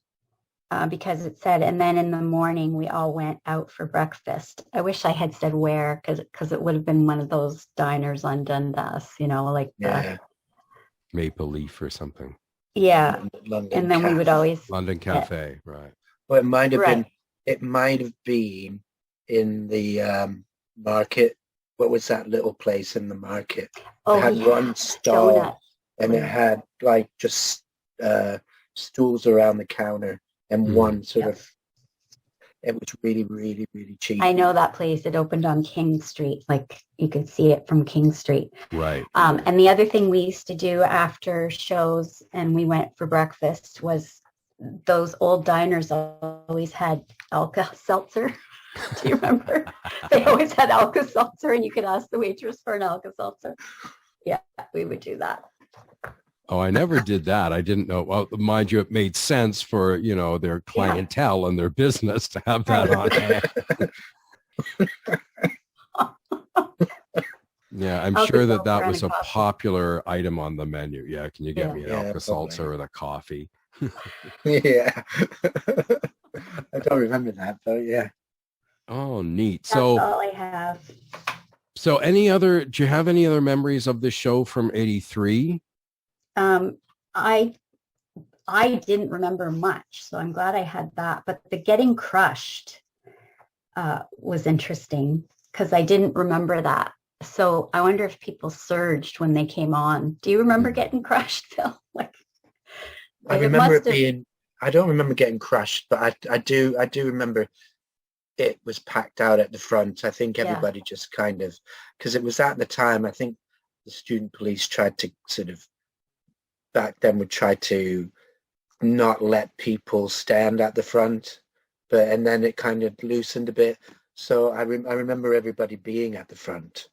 Because it said, and then in the morning we all went out for breakfast. I wish I had said where, because it would have been one of those diners on Dundas, like Maple Leaf or something. Yeah, London and then Cafe. we would always London Cafe, right? Well, it might have been. It might have been in the market. What was that little place in the market? It had one stall, donut. And it had like just stools around the counter. And one sort of, it was really, really, really cheap. I know that place. It opened on King Street. Like you could see it from King Street. Right. And the other thing we used to do after shows and we went for breakfast was those old diners always had Alka-Seltzer. Do you remember? They always had Alka-Seltzer, and you could ask the waitress for an Alka-Seltzer. Yeah, we would do that. Oh, I never did that. I didn't know. Well, mind you, it made sense for, their clientele and their business to have that on hand. Yeah, I'm sure that was a popular item on the menu. Yeah, can you get me an Alka-Seltzer or the coffee? Yeah. I don't remember that, though, yeah. Oh, neat. That's all I have. So do you have any other memories of the show from 83? I didn't remember much, so I'm glad I had that. But the getting crushed was interesting because I didn't remember that. So I wonder if people surged when they came on. Do you remember getting crushed, Phil? I remember it being. I don't remember getting crushed, but I do remember it was packed out at the front. I think everybody just kind of, because it was at the time. I think the student police tried to sort of. Back then would try to not let people stand at the front, and then it kind of loosened a bit. So I remember everybody being at the front.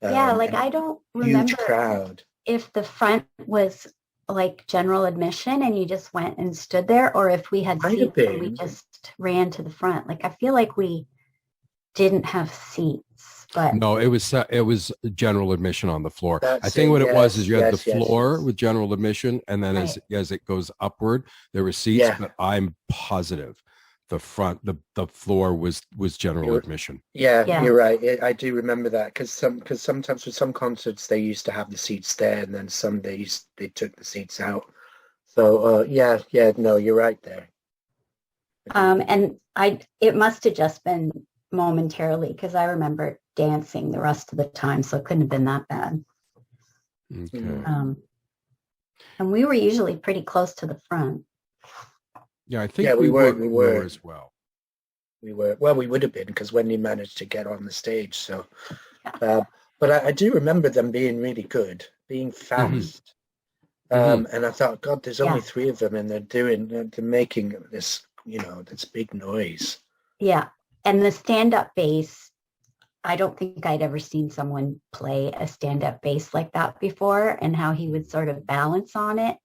I don't remember huge crowd. If the front was like general admission and you just went and stood there, or if we had seats and we just ran to the front. I feel like we didn't have seats. But no, it was general admission on the floor. I think what it was is you had the floor with general admission, and then as it goes upward, there were seats. But I'm positive the floor was general admission. Yeah, you're right. I do remember that because sometimes with some concerts they used to have the seats there, and then some days they took the seats out. So no, you're right there. And it must have just been momentarily because I remember dancing the rest of the time, so it couldn't have been that bad. Okay. And we were usually pretty close to the front. Yeah, I think we were as well. we would have been because Wendy managed to get on the stage. So, but I do remember them being really good, being fast. And I thought, God, there's only 3 of them, and they're making this, this big noise. Yeah. And the stand-up bass, I don't think I'd ever seen someone play a stand-up bass like that before, and how he would sort of balance on it,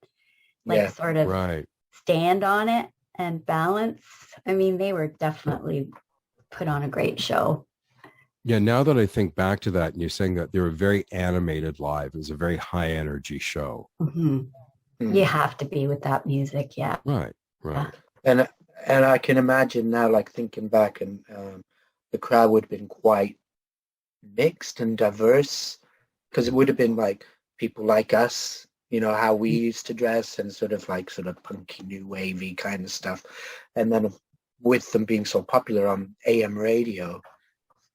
like sort of stand on it and balance. I mean, they were definitely put on a great show. Yeah, now that I think back to that, and you're saying that they were very animated live, it was a very high energy show. You have to be with that music, Right. And I can imagine now, like thinking back, and the crowd would have been quite mixed and diverse, because it would have been like people like us, how we used to dress, and sort of punky new wavy kind of stuff. And then with them being so popular on AM radio,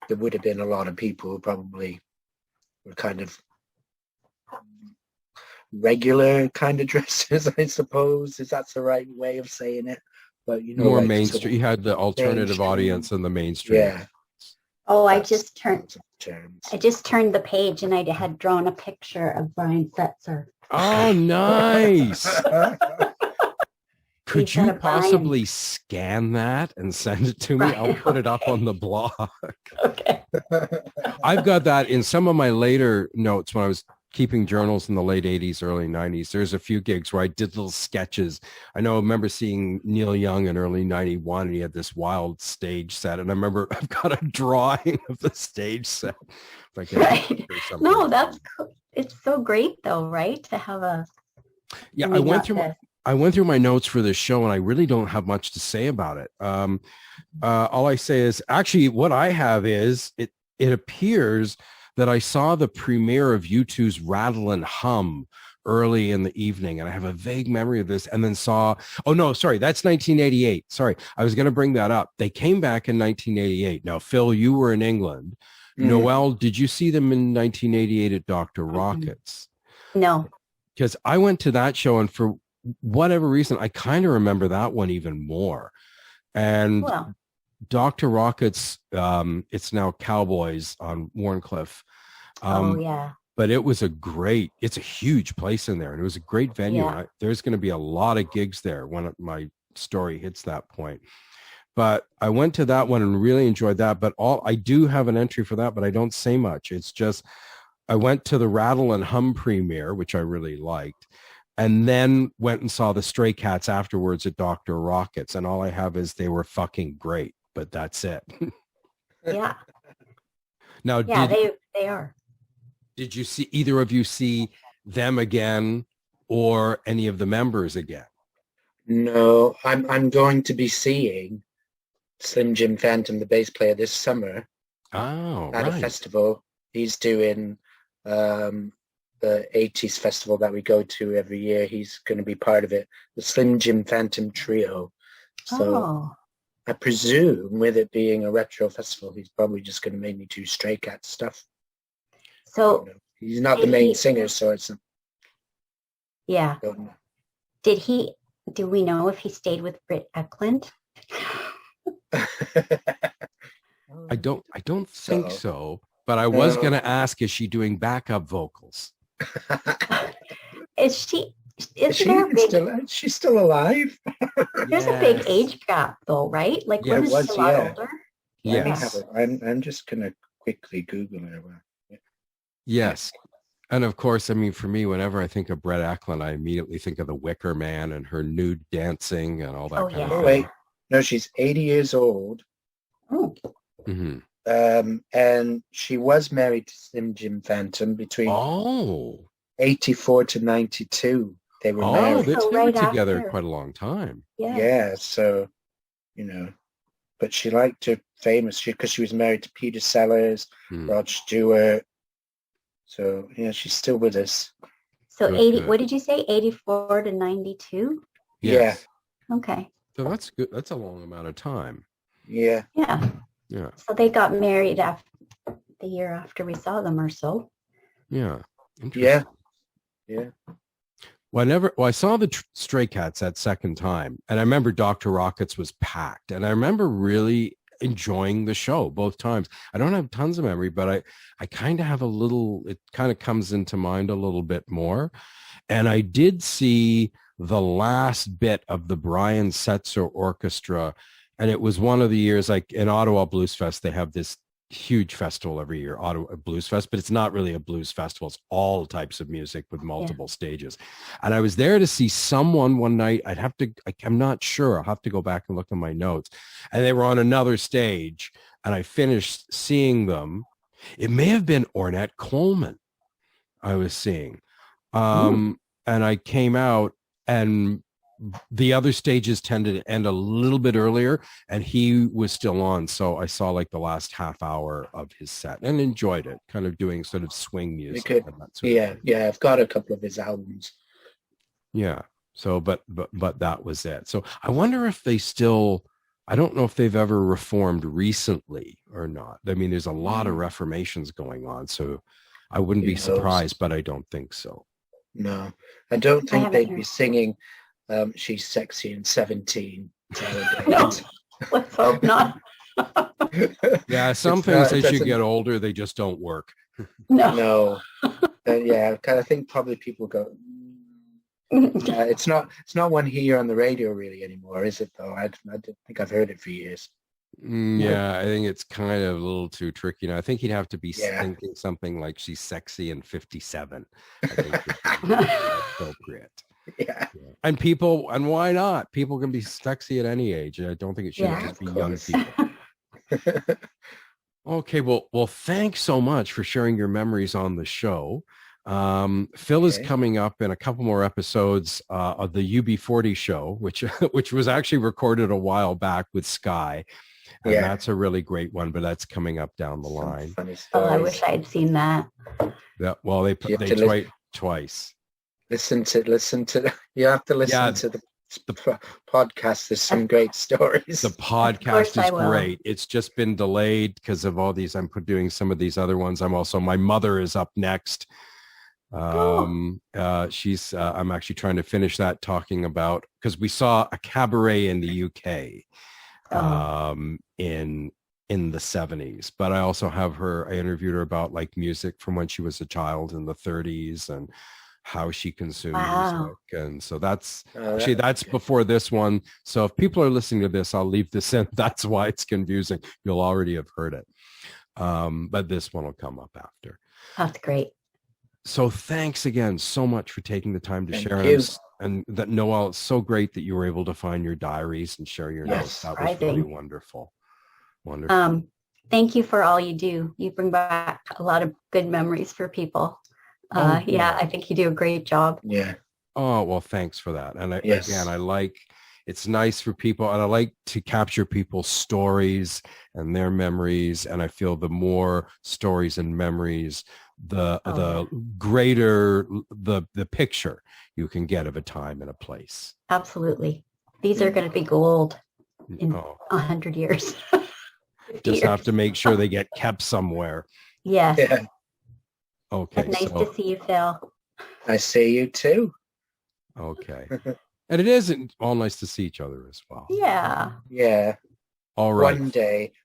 there would have been a lot of people who probably were kind of regular kind of dressers, I suppose, if that's the right way of saying it. But more like mainstream. You had the alternative audience and the mainstream. Yeah. Oh, I just turned the page, and I had drawn a picture of Brian Setzer. Oh, nice. Could you possibly scan that and send it to me? I'll put it up on the blog. Okay. I've got that in some of my later notes when I was keeping journals in the late 80s, early 90s. There's a few gigs where I did little sketches. I remember seeing Neil Young in early 91, and he had this wild stage set. And I remember I've got a drawing of the stage set. Right. No, that's cool. It's so great though, right? To have a... Yeah, I went through my notes for this show, and I really don't have much to say about it. All I say is, actually, what I have is, it appears that I saw the premiere of U2's Rattle and Hum early in the evening, and I have a vague memory of this, and then that's 1988. Sorry, I was going to bring that up. They came back in 1988. Now, Phil, you were in England. Noelle, did you see them in 1988 at Dr. Rockets? No. Because I went to that show, and for whatever reason, I kind of remember that one even more. And Dr. Rockets, it's now Cowboys on Warncliffe. But it was it's a huge place in there, and it was a great venue. Yeah. There's going to be a lot of gigs there when my story hits that point. But I went to that one and really enjoyed that. But I do have an entry for that, but I don't say much. It's just, I went to the Rattle and Hum premiere, which I really liked, and then went and saw the Stray Cats afterwards at Dr. Rockets. And all I have is they were fucking great, but that's it. Yeah. Now, they are. Did you see either of you see them again or any of the members again? No, I'm going to be seeing Slim Jim Phantom, the bass player, this summer. At a festival. He's doing the 80s festival that we go to every year. He's going to be part of it, the Slim Jim Phantom Trio. So I presume, with it being a retro festival, he's probably just going to make me do Stray Cat stuff. So he's not the main singer, so it's... Yeah. Do we know if he stayed with Britt Eklund? I don't think so, but I was going to ask, is she doing backup vocals? Is she she's still alive? There's a big age gap though, right? Like, yeah, wasn't she a lot older? Yes. I'm just going to quickly Google her. Yes. And of course, I mean, for me, whenever I think of Brett Eklund, I immediately think of the Wicker Man and her nude dancing and all that kind of thing. Oh, wait. No, she's 80 years old. Oh. Mm-hmm. And she was married to Slim Jim Phantom between 84 to 92. They were married. They've been together quite a long time. Yeah, so, but she liked her famous, because she was married to Peter Sellers, Rod Stewart. So, yeah, she's still with us. So 80, what did you say? 84 to 92? Yes. Yeah. Okay. So that's good. That's a long amount of time. Yeah. Yeah. Yeah. So they got married the year after we saw them or so. Yeah. Yeah. Yeah. Well, I saw the Stray Cats that second time, and I remember Dr. Rockets was packed, and I remember really enjoying the show both times. I don't have tons of memory, but I kind of have a little, it kind of comes into mind a little bit more. And I did see the last bit of the Brian Setzer Orchestra. And it was one of the years, like in Ottawa Blues Fest, they have this huge festival every year, Ottawa Blues Fest, but it's not really a blues festival. It's all types of music with multiple stages. And I was there to see someone one night. I'm not sure. I'll have to go back and look at my notes. And they were on another stage, and I finished seeing them. It may have been Ornette Coleman I was seeing. And I came out, and the other stages tended to end a little bit earlier, and he was still on. So I saw like the last half hour of his set and enjoyed it, kind of doing sort of swing music. I've got a couple of his albums. Yeah. So, but that was it. So I wonder if they still, I don't know if they've ever reformed recently or not. I mean, there's a lot of reformations going on, so I wouldn't be surprised, but I don't think so. No, I don't think they'd be singing She's Sexy and 17. No, let's hope not. Yeah, some things as you get older, they just don't work. No. I kind of think probably people go, it's not one here on the radio really anymore, is it though? I don't think I've heard it for years. Yeah, I think it's kind of a little too tricky. I think he'd have to be thinking something like She's Sexy and 57. I think would be appropriate. Yeah. And why not? People can be sexy at any age. I don't think it should just be young people. Okay, well, thanks so much for sharing your memories on the show. Phil is coming up in a couple more episodes of the UB40 show, which was actually recorded a while back with Sky. And that's a really great one, but that's coming up down the line. I wish I'd seen that. Yeah, well, they tried twice. Listen to. You have to listen to the podcast. There's some great stories. The podcast is great. It's just been delayed because of all these. I'm doing some of these other ones. My mother is up next. I'm actually trying to finish that, talking about, because we saw a cabaret in the UK in the 70s, but I also have I interviewed her about like music from when she was a child in the 30s and how she consumed music. And so that's before this one. So if people are listening to this, I'll leave this in. That's why it's confusing. You'll already have heard it. But this one will come up after. That's great. So thanks again so much for taking the time to share. And that, Noel, it's so great that you were able to find your diaries and share your notes. That was really wonderful. Wonderful. Thank you for all you do. You bring back a lot of good memories for people. I think you do a great job. Yeah. Oh, well, thanks for that. And again, it's nice for people, and I like to capture people's stories and their memories. And I feel the more stories and memories, the greater the picture you can get of a time and a place. Absolutely. These are going to be gold in 100 years. Just have to make sure they get kept somewhere. Yes. Yeah. Okay. It's nice to see you, Phil. I see you too. Okay. And it isn't all nice to see each other as well. Yeah. Yeah. All right.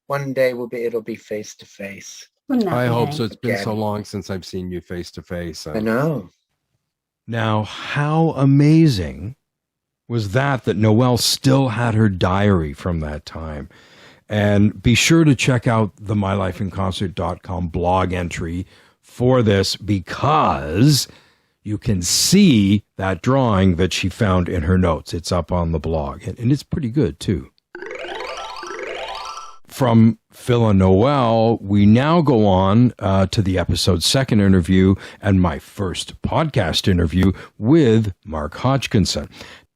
One day it'll be face to face. I hope so. It's been so long since I've seen you face to face. I know. Now, how amazing was that Noelle still had her diary from that time? And be sure to check out the mylifeinconcert.com blog entry for this, because you can see that drawing that she found in her notes. It's up on the blog, and it's pretty good too. From Phil and Noelle, we now go on to the episode's second interview and my first podcast interview with Mark Hodgkinson.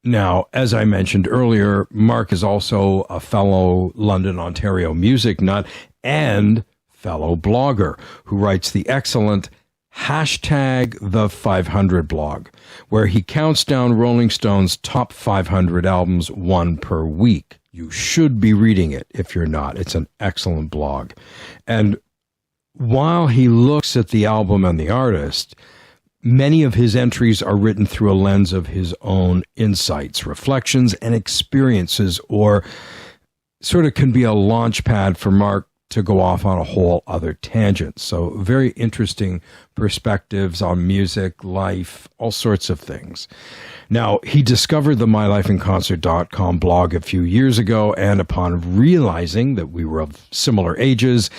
Now, as I mentioned earlier, Mark is also a fellow London, Ontario music nut and fellow blogger who writes the excellent #The500 blog, where he counts down Rolling Stone's top 500 albums, one per week. You should be reading it if you're not. It's an excellent blog. And while he looks at the album and the artist, many of his entries are written through a lens of his own insights, reflections, and experiences, or sort of can be a launch pad for Mark to go off on a whole other tangent. So very interesting perspectives on music, life, all sorts of things. Now, he discovered the mylifeinconcert.com blog a few years ago, and upon realizing that we were of similar ages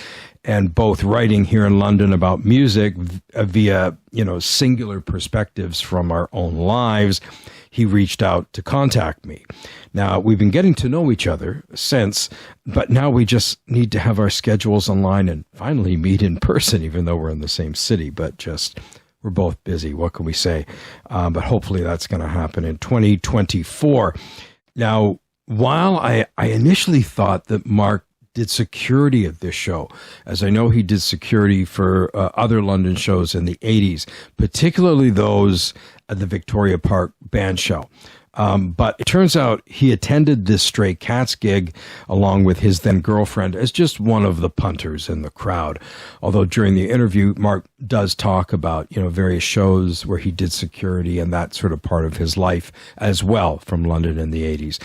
and both writing here in London about music via, singular perspectives from our own lives, he reached out to contact me. Now, we've been getting to know each other since, but now we just need to have our schedules online and finally meet in person, even though we're in the same city, but we're both busy. What can we say? But hopefully that's going to happen in 2024. Now, while I initially thought that Mark did security at this show, as I know he did security for other London shows in the 80s, particularly those at the Victoria Park band show. But it turns out he attended this Stray Cats gig along with his then girlfriend as just one of the punters in the crowd. Although during the interview, Mark does talk about, various shows where he did security and that sort of part of his life as well from London in the 80s.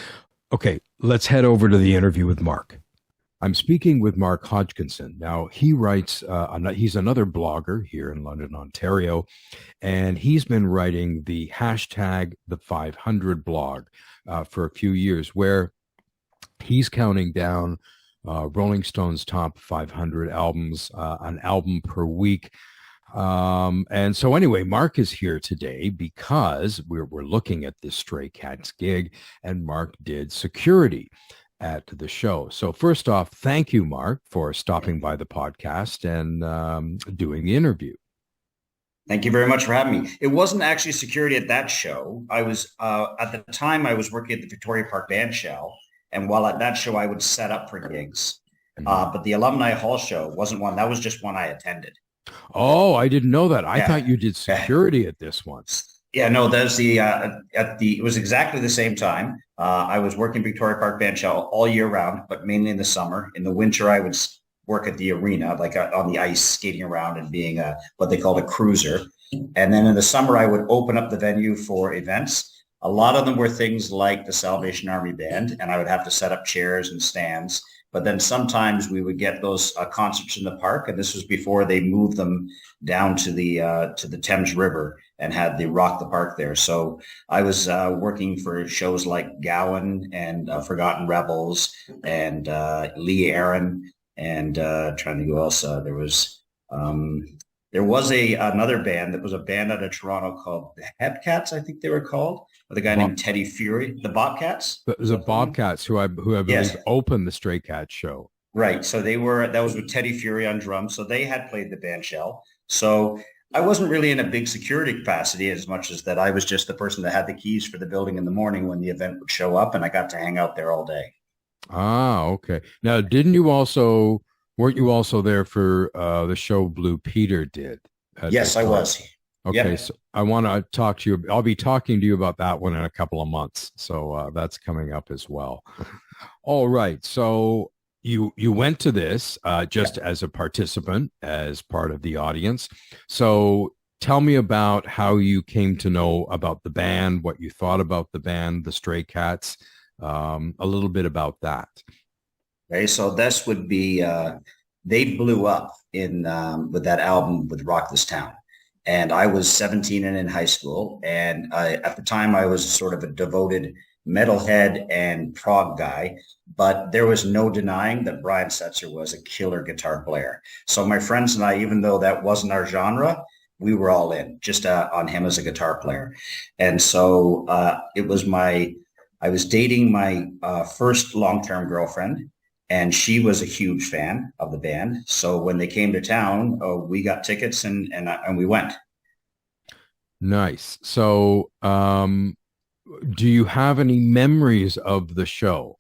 Okay, let's head over to the interview with Mark. I'm speaking with Mark Hodgkinson. Now, he writes, he's another blogger here in London, Ontario, and he's been writing the hashtag the 500 blog for a few years, where he's counting down Rolling Stone's top 500 albums, an album per week. And so anyway, Mark is here today because we're looking at this Stray Cats gig, and Mark did security at the show. So first off, thank you, Mark, for stopping by the podcast and doing the interview. Thank you very much for having me. It wasn't actually security at that show. I was, at the time, I was working at the Victoria Park band shell. And while at that show, I would set up for gigs. But the Alumni Hall show wasn't one. That was just one I attended. Oh, I didn't know that. I thought you did security at this one. Yeah, no, that's it was exactly the same time. I was working Victoria Park band shell all year round, but mainly in the summer. In the winter, I would work at the arena, like on the ice, skating around and being what they called a cruiser. And then in the summer, I would open up the venue for events. A lot of them were things like the Salvation Army Band, and I would have to set up chairs and stands. But then sometimes we would get those concerts in the park, and this was before they moved them down to the Thames River and had the Rock the Park there. So I was working for shows like Gowan and Forgotten Rebels and Lee Aaron and trying to think who else. There was another band that was a band out of Toronto called the Hebcats, I think they were called, with a guy named Teddy Fury, the Bobcats. It was the Bobcats who I believe opened the Stray Cats show. Right. So that was with Teddy Fury on drums. So they had played the band shell. So I wasn't really in a big security capacity as much as that I was just the person that had the keys for the building in the morning when the event would show up, and I got to hang out there all day. Ah, okay. Now, weren't you also there for the show Blue Peter did? Yes, I was. Okay, so I want to talk to you. I'll be talking to you about that one in a couple of months. So that's coming up as well. All right. So you went to this just as a participant, as part of the audience. So tell me about how you came to know about the band, what you thought about the band, the Stray Cats, a little bit about that. Okay, so this would be, they blew up in with that album with Rock This Town. And I was 17 and in high school. And at the time, I was sort of a devoted metalhead and prog guy. But there was no denying that Brian Setzer was a killer guitar player. So my friends and I, even though that wasn't our genre, we were all in just on him as a guitar player. And so I was dating my first long-term girlfriend. And she was a huge fan of the band. So when they came to town, we got tickets and we went. Nice. So do you have any memories of the show?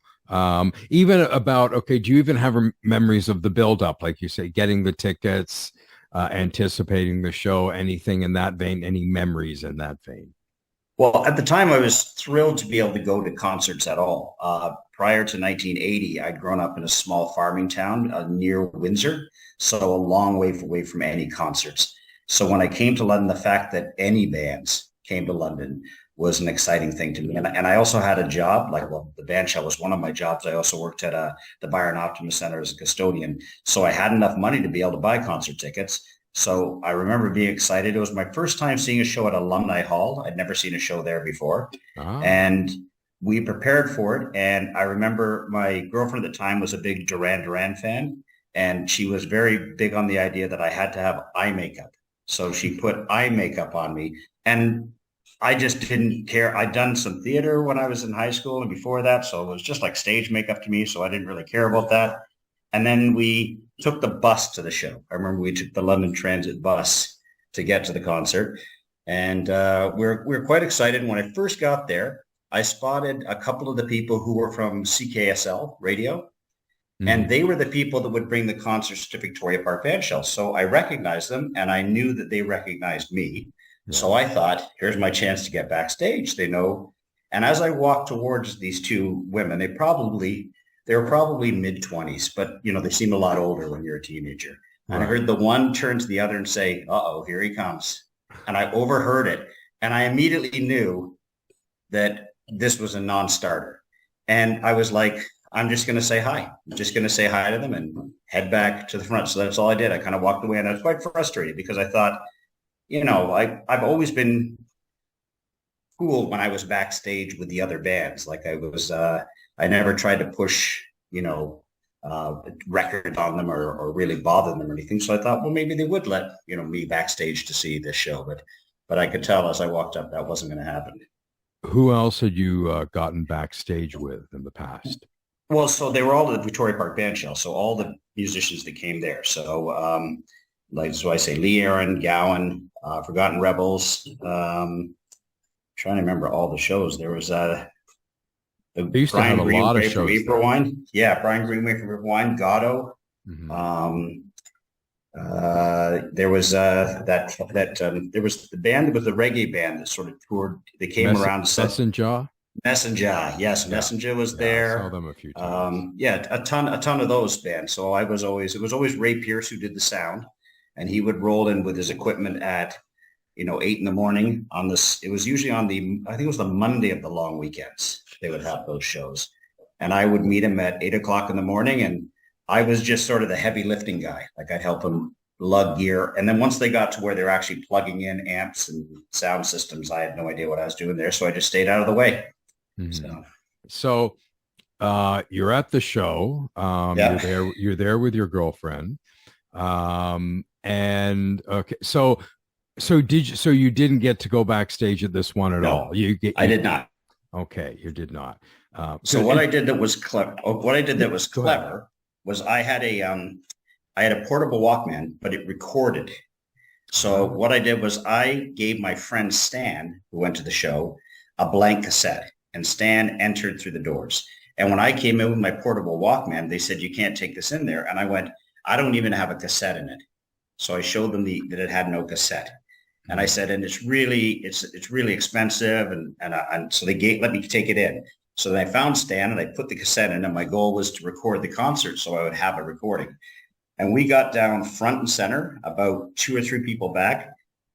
Even about, do you even have memories of the build-up, like you say, getting the tickets, anticipating the show, anything in that vein, any memories in that vein? Well, at the time, I was thrilled to be able to go to concerts at all. Prior to 1980, I'd grown up in a small farming town near Windsor, so a long way away from any concerts. So when I came to London, the fact that any bands came to London was an exciting thing to me. And I also had a job, like, well, the band shell was one of my jobs. I also worked at the Byron Optimus Center as a custodian. So I had enough money to be able to buy concert tickets. So I remember being excited. It was my first time seeing a show at Alumni Hall. I'd never seen a show there before. Ah. And we prepared for it. And I remember my girlfriend at the time was a big Duran Duran fan. And she was very big on the idea that I had to have eye makeup. So she put eye makeup on me. And I just didn't care. I'd done some theater when I was in high school and before that. So it was just like stage makeup to me. So I didn't really care about that. And then we took the bus to the show. I remember we took the London Transit bus to get to the concert. And we're quite excited. When I first got there, I spotted a couple of the people who were from CKSL radio. And they were the people that would bring the concerts to Victoria Park Bandshell. So I recognized them and I knew that they recognized me. So I thought, here's my chance to get backstage. They know. And as I walked towards these two women, they were probably mid-20s, but they seem a lot older when you're a teenager. Right. And I heard the one turn to the other and say, uh-oh, here he comes. And I overheard it. And I immediately knew that this was a non-starter. And I was like, I'm just going to say hi. I'm just going to say hi to them and head back to the front. So that's all I did. I kind of walked away and I was quite frustrated because I thought, I've always been cool when I was backstage with the other bands. Like I never tried to push, records on them or really bother them or anything. So I thought, well, maybe they would let, me backstage to see this show. But I could tell as I walked up, that wasn't going to happen. Who else had you gotten backstage with in the past? Well, so they were all at the Victoria Park Bandshell. So all the musicians that came there. So so I say Lee Aaron, Gowan, Forgotten Rebels. Trying to remember all the shows. There was they used Brian to have a lot of shows. April Wine. Yeah, Brian Greenway from April Wine, Gatto. Mm-hmm. There was there was the band with the reggae band that sort of toured. They came around. Messenger, yes, yeah. Messenger was there. I saw them a few times. A ton of those bands. So it was always Ray Pierce who did the sound, and he would roll in with his equipment at 8 a.m. on this. It was usually I think it was the Monday of the long weekends. They would have those shows, and I would meet him at 8 o'clock in the morning, and I was just sort of the heavy lifting guy. Like I'd help him lug gear, and then once they got to where they're actually plugging in amps and sound systems, I had no idea what I was doing there, so I just stayed out of the way. So you're at the show. You're there with your girlfriend. And okay, so you didn't get to go backstage at this one at all. I did not. Okay, you did not. So what I did that was clever. Was I had a portable Walkman, but it recorded. So what I did was I gave my friend Stan, who went to the show, a blank cassette. And Stan entered through the doors. And when I came in with my portable Walkman, they said, you can't take this in there. And I went, I don't even have a cassette in it. So I showed them that it had no cassette. And I said, and it's really expensive. And so they let me take it in. So then I found Stan and I put the cassette in, and my goal was to record the concert so I would have a recording. And we got down front and center, about 2 or 3 people back.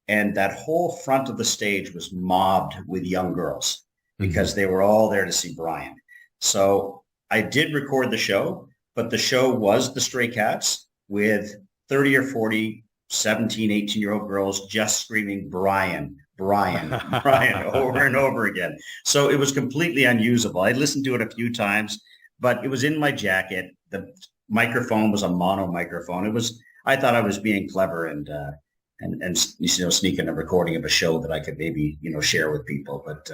And that whole front of the stage was mobbed with young girls, because they were all there to see Brian. So I did record the show, but the show was the Stray Cats with 30 or 40, 17, 18-year-old girls just screaming, Brian, Brian, Brian, over and over again. So it was completely unusable. I listened to it a few times, but it was in my jacket. The microphone was a mono microphone. I thought I was being clever and sneaking a recording of a show that I could maybe, share with people, but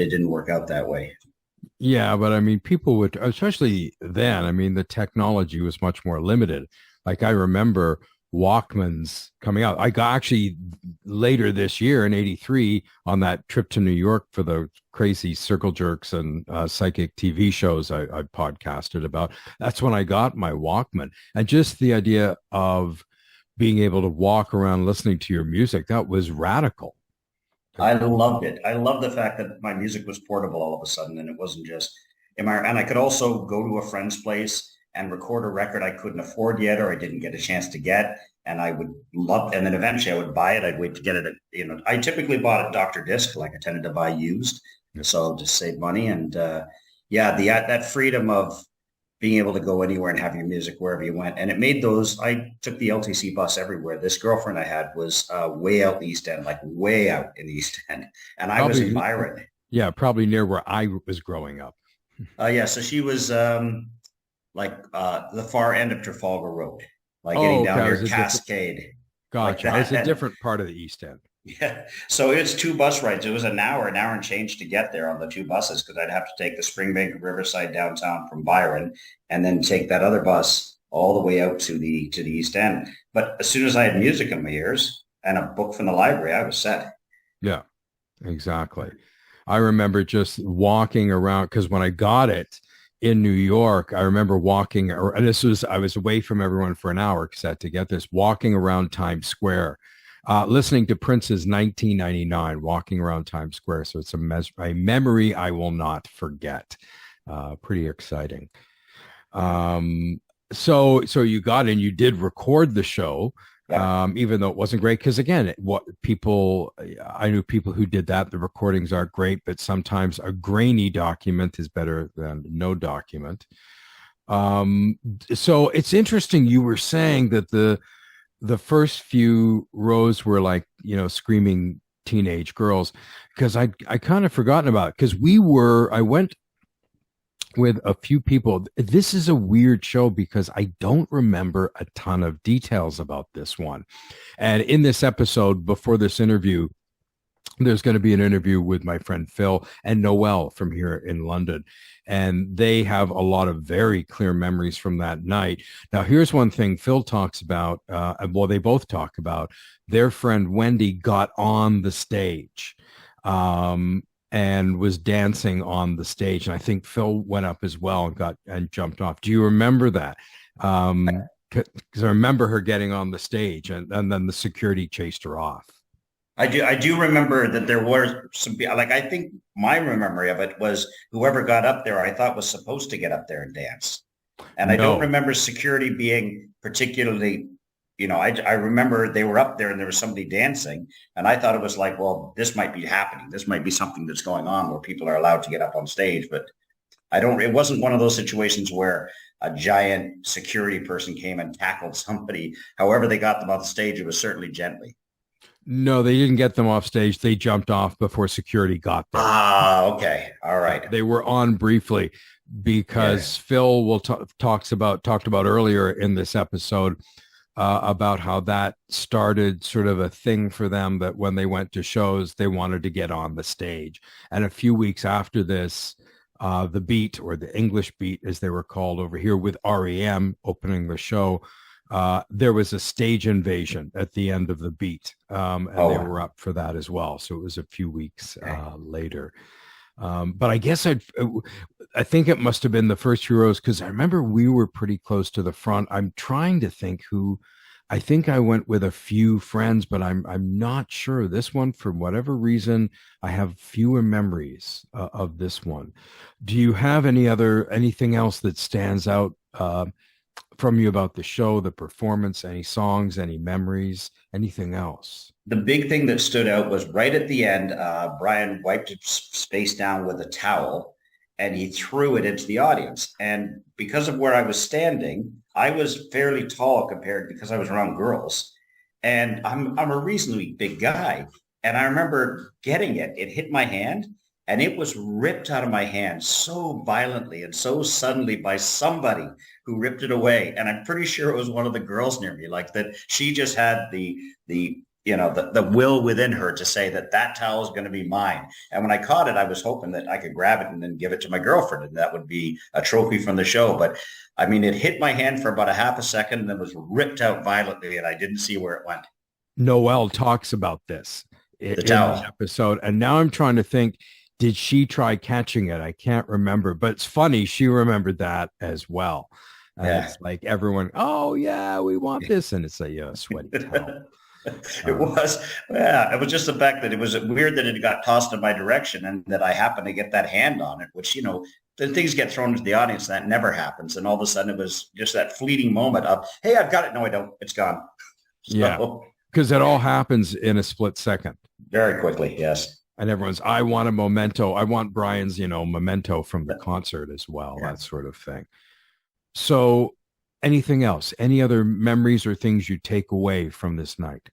it didn't work out that way. Yeah, but I mean, people would, especially then, the technology was much more limited. Like I remember Walkmans coming out. I got actually later this year in '83 on that trip to New York for the crazy circle jerks and psychic TV shows I podcasted about. That's when I got my Walkman. And just the idea of being able to walk around listening to your music, that was radical. I loved it. I love the fact that my music was portable all of a sudden, and it wasn't just, and I could also go to a friend's place and record a record I couldn't afford yet or I didn't get a chance to get. And I would love, and then eventually I would buy it. I'd wait to get it at, I typically bought it Dr. Disc, like I tended to buy used. So to save money. And that freedom of being able to go anywhere and have your music wherever you went. And it made I took the LTC bus everywhere. This girlfriend I had was way out in the East End, like way out in the East End. And I was in Byron. Yeah, probably near where I was growing up. So she was the far end of Trafalgar Road, like getting down near Cascade. Gotcha. Like it's a different part of the East End. Yeah. So it's 2 bus rides. It was an hour and change to get there on the 2 buses because I'd have to take the Springbank Riverside downtown from Byron and then take that other bus all the way out to the East End. But as soon as I had music in my ears and a book from the library, I was set. Yeah, exactly. I remember just walking around because when I got it in New York, I remember walking, and I was away from everyone for an hour because I had to get this, walking around Times Square. Listening to Prince's 1999, walking around Times Square. So it's a memory I will not forget. Pretty exciting. So you got in, you did record the show, even though it wasn't great. Because again, I knew people who did that. The recordings aren't great, but sometimes a grainy document is better than no document. So it's interesting. You were saying that the first few rows were like, screaming teenage girls, because I kind of forgotten about it because I went with a few people. This is a weird show because I don't remember a ton of details about this one. And in this episode, before this interview, there's going to be an interview with my friend Phil and Noel from here in London. And they have a lot of very clear memories from that night. Now, here's one thing Phil talks about. They both talk about their friend Wendy got on the stage and was dancing on the stage. And I think Phil went up as well and jumped off. Do you remember that? Because I remember her getting on the stage and then the security chased her off. I do remember that there were some, I think my memory of it was whoever got up there, I thought was supposed to get up there and dance. And I don't remember security being particularly, I remember they were up there and there was somebody dancing and I thought it was like, well, this might be happening. This might be something that's going on where people are allowed to get up on stage, but it wasn't one of those situations where a giant security person came and tackled somebody. However they got them off the stage, it was certainly gently. No, they didn't get them off stage. They jumped off before security got there. Okay. All right. They were on briefly because Phil talked about earlier in this episode about how that started sort of a thing for them, that when they went to shows, they wanted to get on the stage. And a few weeks after this, the Beat, or the English Beat, as they were called over here, with R.E.M. opening the show, there was a stage invasion at the end of the Beat, and they were up for that as well. So it was a few weeks later. But I guess I think it must have been the first few rows, because I remember we were pretty close to the front. I'm trying to think who. I think I went with a few friends, but I'm not sure. This one, for whatever reason, I have fewer memories of this one. Do you have anything else that stands out from you about the show, the performance, any songs, any memories, anything else? The big thing that stood out was right at the end, Brian wiped his face down with a towel and he threw it into the audience. And because of where I was standing, I was fairly tall because I was around girls. And I'm a reasonably big guy. And I remember getting it. It hit my hand and it was ripped out of my hand so violently and so suddenly by somebody who ripped it away. And I'm pretty sure it was one of the girls near me, like that she just had the will within her to say that towel is going to be mine. And when I caught it, I was hoping that I could grab it and then give it to my girlfriend, and that would be a trophy from the show. But I mean, it hit my hand for about a half a second and then was ripped out violently, and I didn't see where it went. Noelle talks about this in the episode. And now I'm trying to think, did she try catching it? I can't remember, but it's funny. She remembered that as well. It's like everyone, oh yeah, we want this. And it's a sweaty towel. It was just the fact that it was weird that it got tossed in my direction and that I happened to get that hand on it, which, then things get thrown into the audience. That never happens. And all of a sudden it was just that fleeting moment of, hey, I've got it. No, I don't. It's gone. So, yeah. Because it all happens in a split second. Very quickly. Yes. And everyone's, I want a memento. I want Brian's, memento from the concert as well. Yeah. That sort of thing. So anything else? Any other memories or things you take away from this night?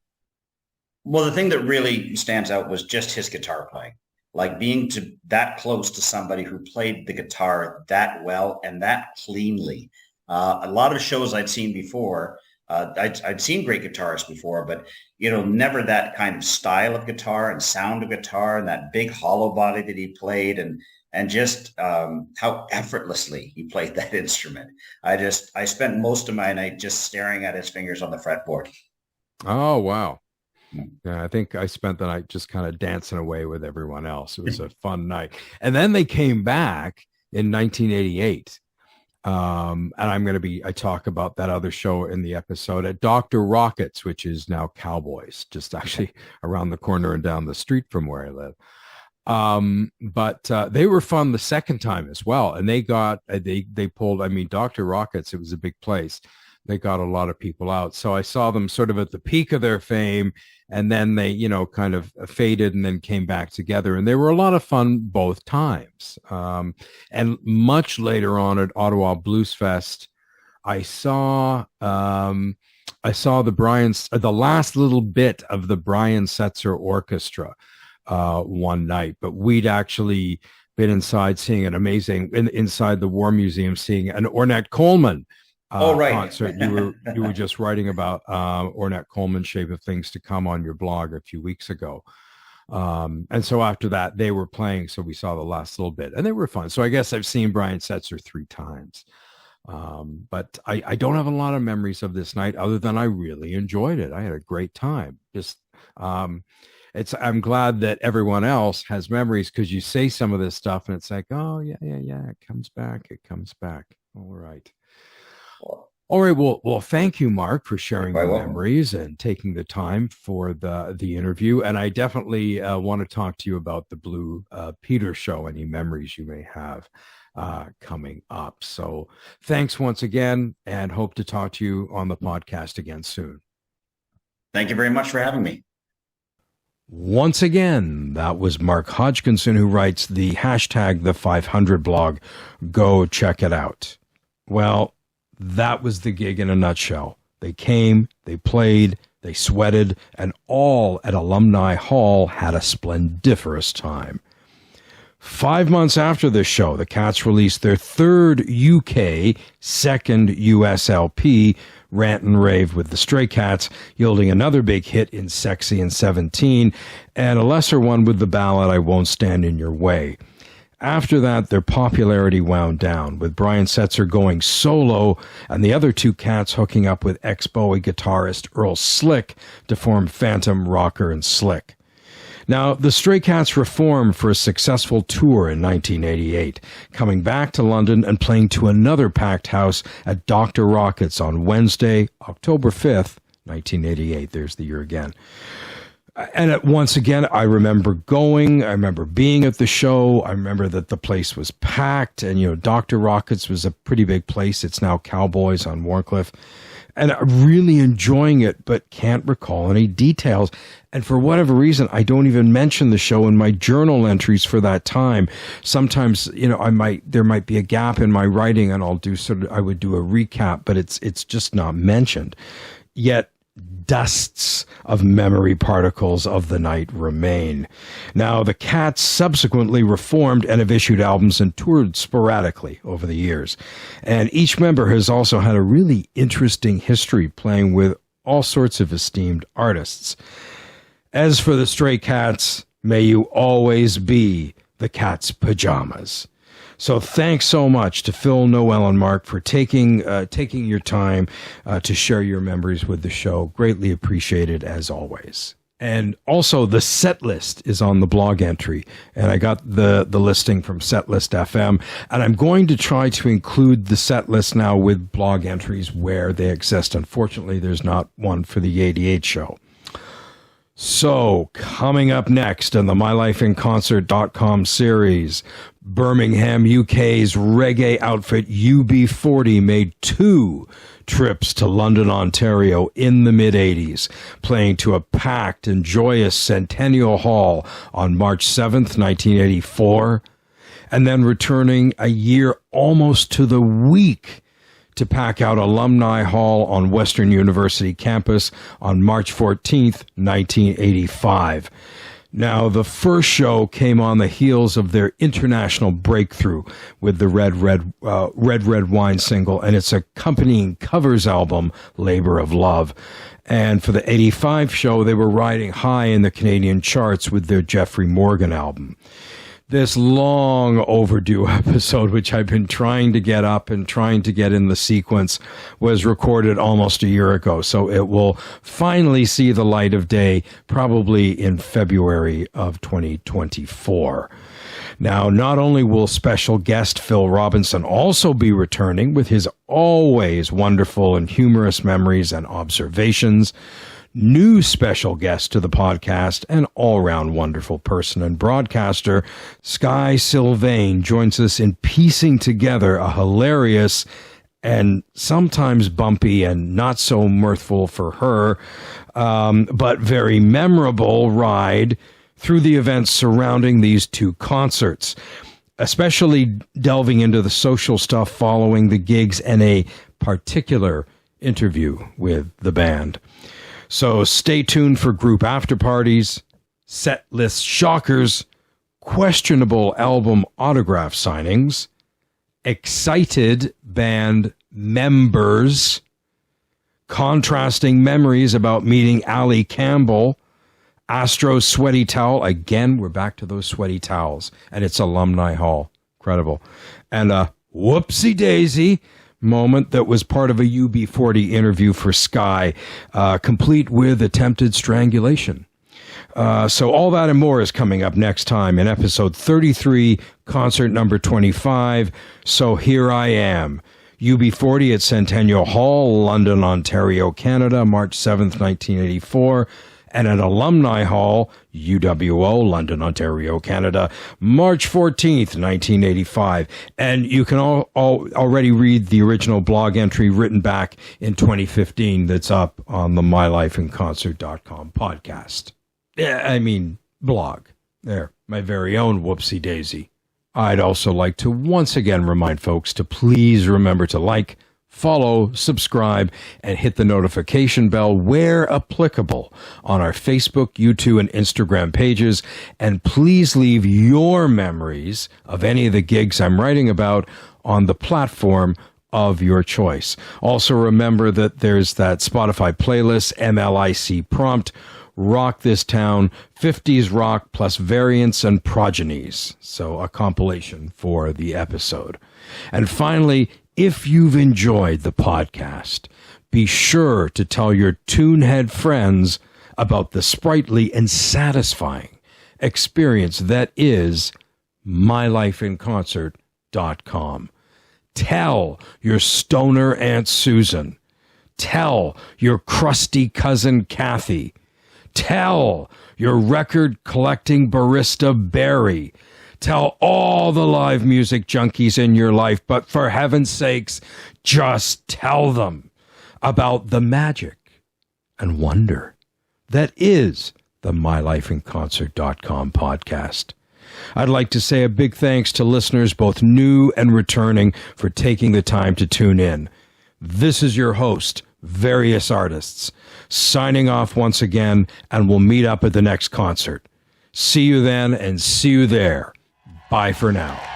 Well, the thing that really stands out was just his guitar playing. Like being that close to somebody who played the guitar that well and that cleanly. A lot of shows I'd seen before, I'd seen great guitarists before, but never that kind of style of guitar and sound of guitar and that big hollow body that he played and just how effortlessly he played that instrument. I spent most of my night just staring at his fingers on the fretboard. Oh, wow. Yeah, I think I spent the night just kind of dancing away with everyone else. It was a fun night. And then they came back in 1988. And I talk about that other show in the episode at Dr. Rockets, which is now Cowboys, just actually around the corner and down the street from where I live. But they were fun the second time as well. And they pulled, Dr. Rockets, it was a big place. They got a lot of people out. So I saw them sort of at the peak of their fame, and then they, kind of faded and then came back together. And they were a lot of fun both times. And much later on at Ottawa Blues Fest, I saw the last little bit of the Brian Setzer Orchestra one night, but we'd actually been inside seeing an amazing, inside the War Museum, seeing an Ornette Coleman concert. You were just writing about Ornette Coleman's Shape of Things to Come on your blog a few weeks ago. And so after that, they were playing, so we saw the last little bit, and they were fun. So I guess I've seen Brian Setzer 3 times. But I don't have a lot of memories of this night other than I really enjoyed it. I had a great time. I'm glad that everyone else has memories, because you say some of this stuff and it's like, oh, yeah, it comes back. All right. All right. Well, thank you, Mark, for sharing your memories and taking the time for the interview. And I definitely want to talk to you about the Blue Peter show, any memories you may have coming up. So thanks once again, and hope to talk to you on the podcast again soon. Thank you very much for having me. Once again, that was Mark Hodgkinson, who writes the hashtag the 500 blog. Go check it out. Well, that was the gig in a nutshell. They came, they played, they sweated, and all at Alumni Hall had a splendiferous time. 5 months after this show, the Cats released their third UK, second US LP, Rant and Rave with the Stray Cats, yielding another big hit in Sexy and 17, and a lesser one with the ballad I Won't Stand in Your Way. After that, their popularity wound down, with Brian Setzer going solo and the other 2 Cats hooking up with ex-Bowie guitarist Earl Slick to form Phantom, Rocker, and Slick. Now, the Stray Cats reformed for a successful tour in 1988, coming back to London and playing to another packed house at Dr. Rockets on Wednesday, October 5th, 1988. There's the year again. And once again, I remember being at the show. I remember that the place was packed, and, Dr. Rockets was a pretty big place. It's now Cowboys on Wharncliffe. And I'm really enjoying it, but can't recall any details. And for whatever reason, I don't even mention the show in my journal entries for that time. Sometimes, there might be a gap in my writing, and I would do a recap, but it's just not mentioned. Yet dusts of memory particles of the night remain. Now, the Cats subsequently reformed and have issued albums and toured sporadically over the years. And each member has also had a really interesting history, playing with all sorts of esteemed artists. As for the Stray Cats, may you always be the cat's pajamas. So thanks so much to Phil, Noel, and Mark for taking your time to share your memories with the show. Greatly appreciated, as always. And also, the set list is on the blog entry, and I got the listing from Setlist FM, and I'm going to try to include the set list now with blog entries where they exist. Unfortunately, there's not one for the 88 show. So, coming up next in the MyLifeInConcert.com series, Birmingham, UK's reggae outfit UB40 made 2 trips to London, Ontario in the mid-'80s, playing to a packed and joyous Centennial Hall on March 7th, 1984, and then returning a year almost to the week to pack out Alumni Hall on Western University campus on March 14th, 1985. Now, the first show came on the heels of their international breakthrough with the Red Red Wine single and its accompanying covers album, Labor of Love. And for the 85 show, they were riding high in the Canadian charts with their Jeffrey Morgan album. This long overdue episode, which I've been trying to get up and trying to get in the sequence, was recorded almost a year ago. So it will finally see the light of day probably in February of 2024. Now, not only will special guest Phil Robinson also be returning with his always wonderful and humorous memories and observations, new special guest to the podcast, an all-round wonderful person and broadcaster, Sky Sylvain, joins us in piecing together a hilarious and sometimes bumpy and not so mirthful for her, but very memorable ride through the events surrounding these 2 concerts, especially delving into the social stuff following the gigs and a particular interview with the band. So stay tuned for group after parties, set list shockers, questionable album autograph signings, excited band members, contrasting memories about meeting Ali Campbell, Astro's sweaty towel. Again, we're back to those sweaty towels, and it's Alumni Hall. Incredible. And a whoopsie daisy moment that was part of a UB40 interview for Sky, complete with attempted strangulation. So all that and more is coming up next time in episode 33, concert number 25. So here I am, UB40 at Centennial Hall, London, Ontario, Canada, March 7th, 1984. And at Alumni Hall, UWO, London, Ontario, Canada, March 14th, 1985. And you can already read the original blog entry written back in 2015 that's up on the MyLifeInConcert.com podcast. Blog. There, my very own whoopsie daisy. I'd also like to once again remind folks to please remember to like, follow, subscribe, and hit the notification bell where applicable on our Facebook, YouTube, and Instagram pages. And please leave your memories of any of the gigs I'm writing about on the platform of your choice. Also remember that there's that Spotify playlist, MLIC prompt, Rock This Town, 50s rock plus variants and progenies. So a compilation for the episode. And finally, if you've enjoyed the podcast, be sure to tell your Tunehead friends about the sprightly and satisfying experience that is MyLifeInConcert.com. Tell your stoner Aunt Susan. Tell your crusty cousin Kathy. Tell your record collecting barista Barry. Tell all the live music junkies in your life, but for heaven's sakes, just tell them about the magic and wonder that is the MyLifeInConcert.com podcast. I'd like to say a big thanks to listeners, both new and returning, for taking the time to tune in. This is your host, Various Artists, signing off once again, and we'll meet up at the next concert. See you then and see you there. Bye for now.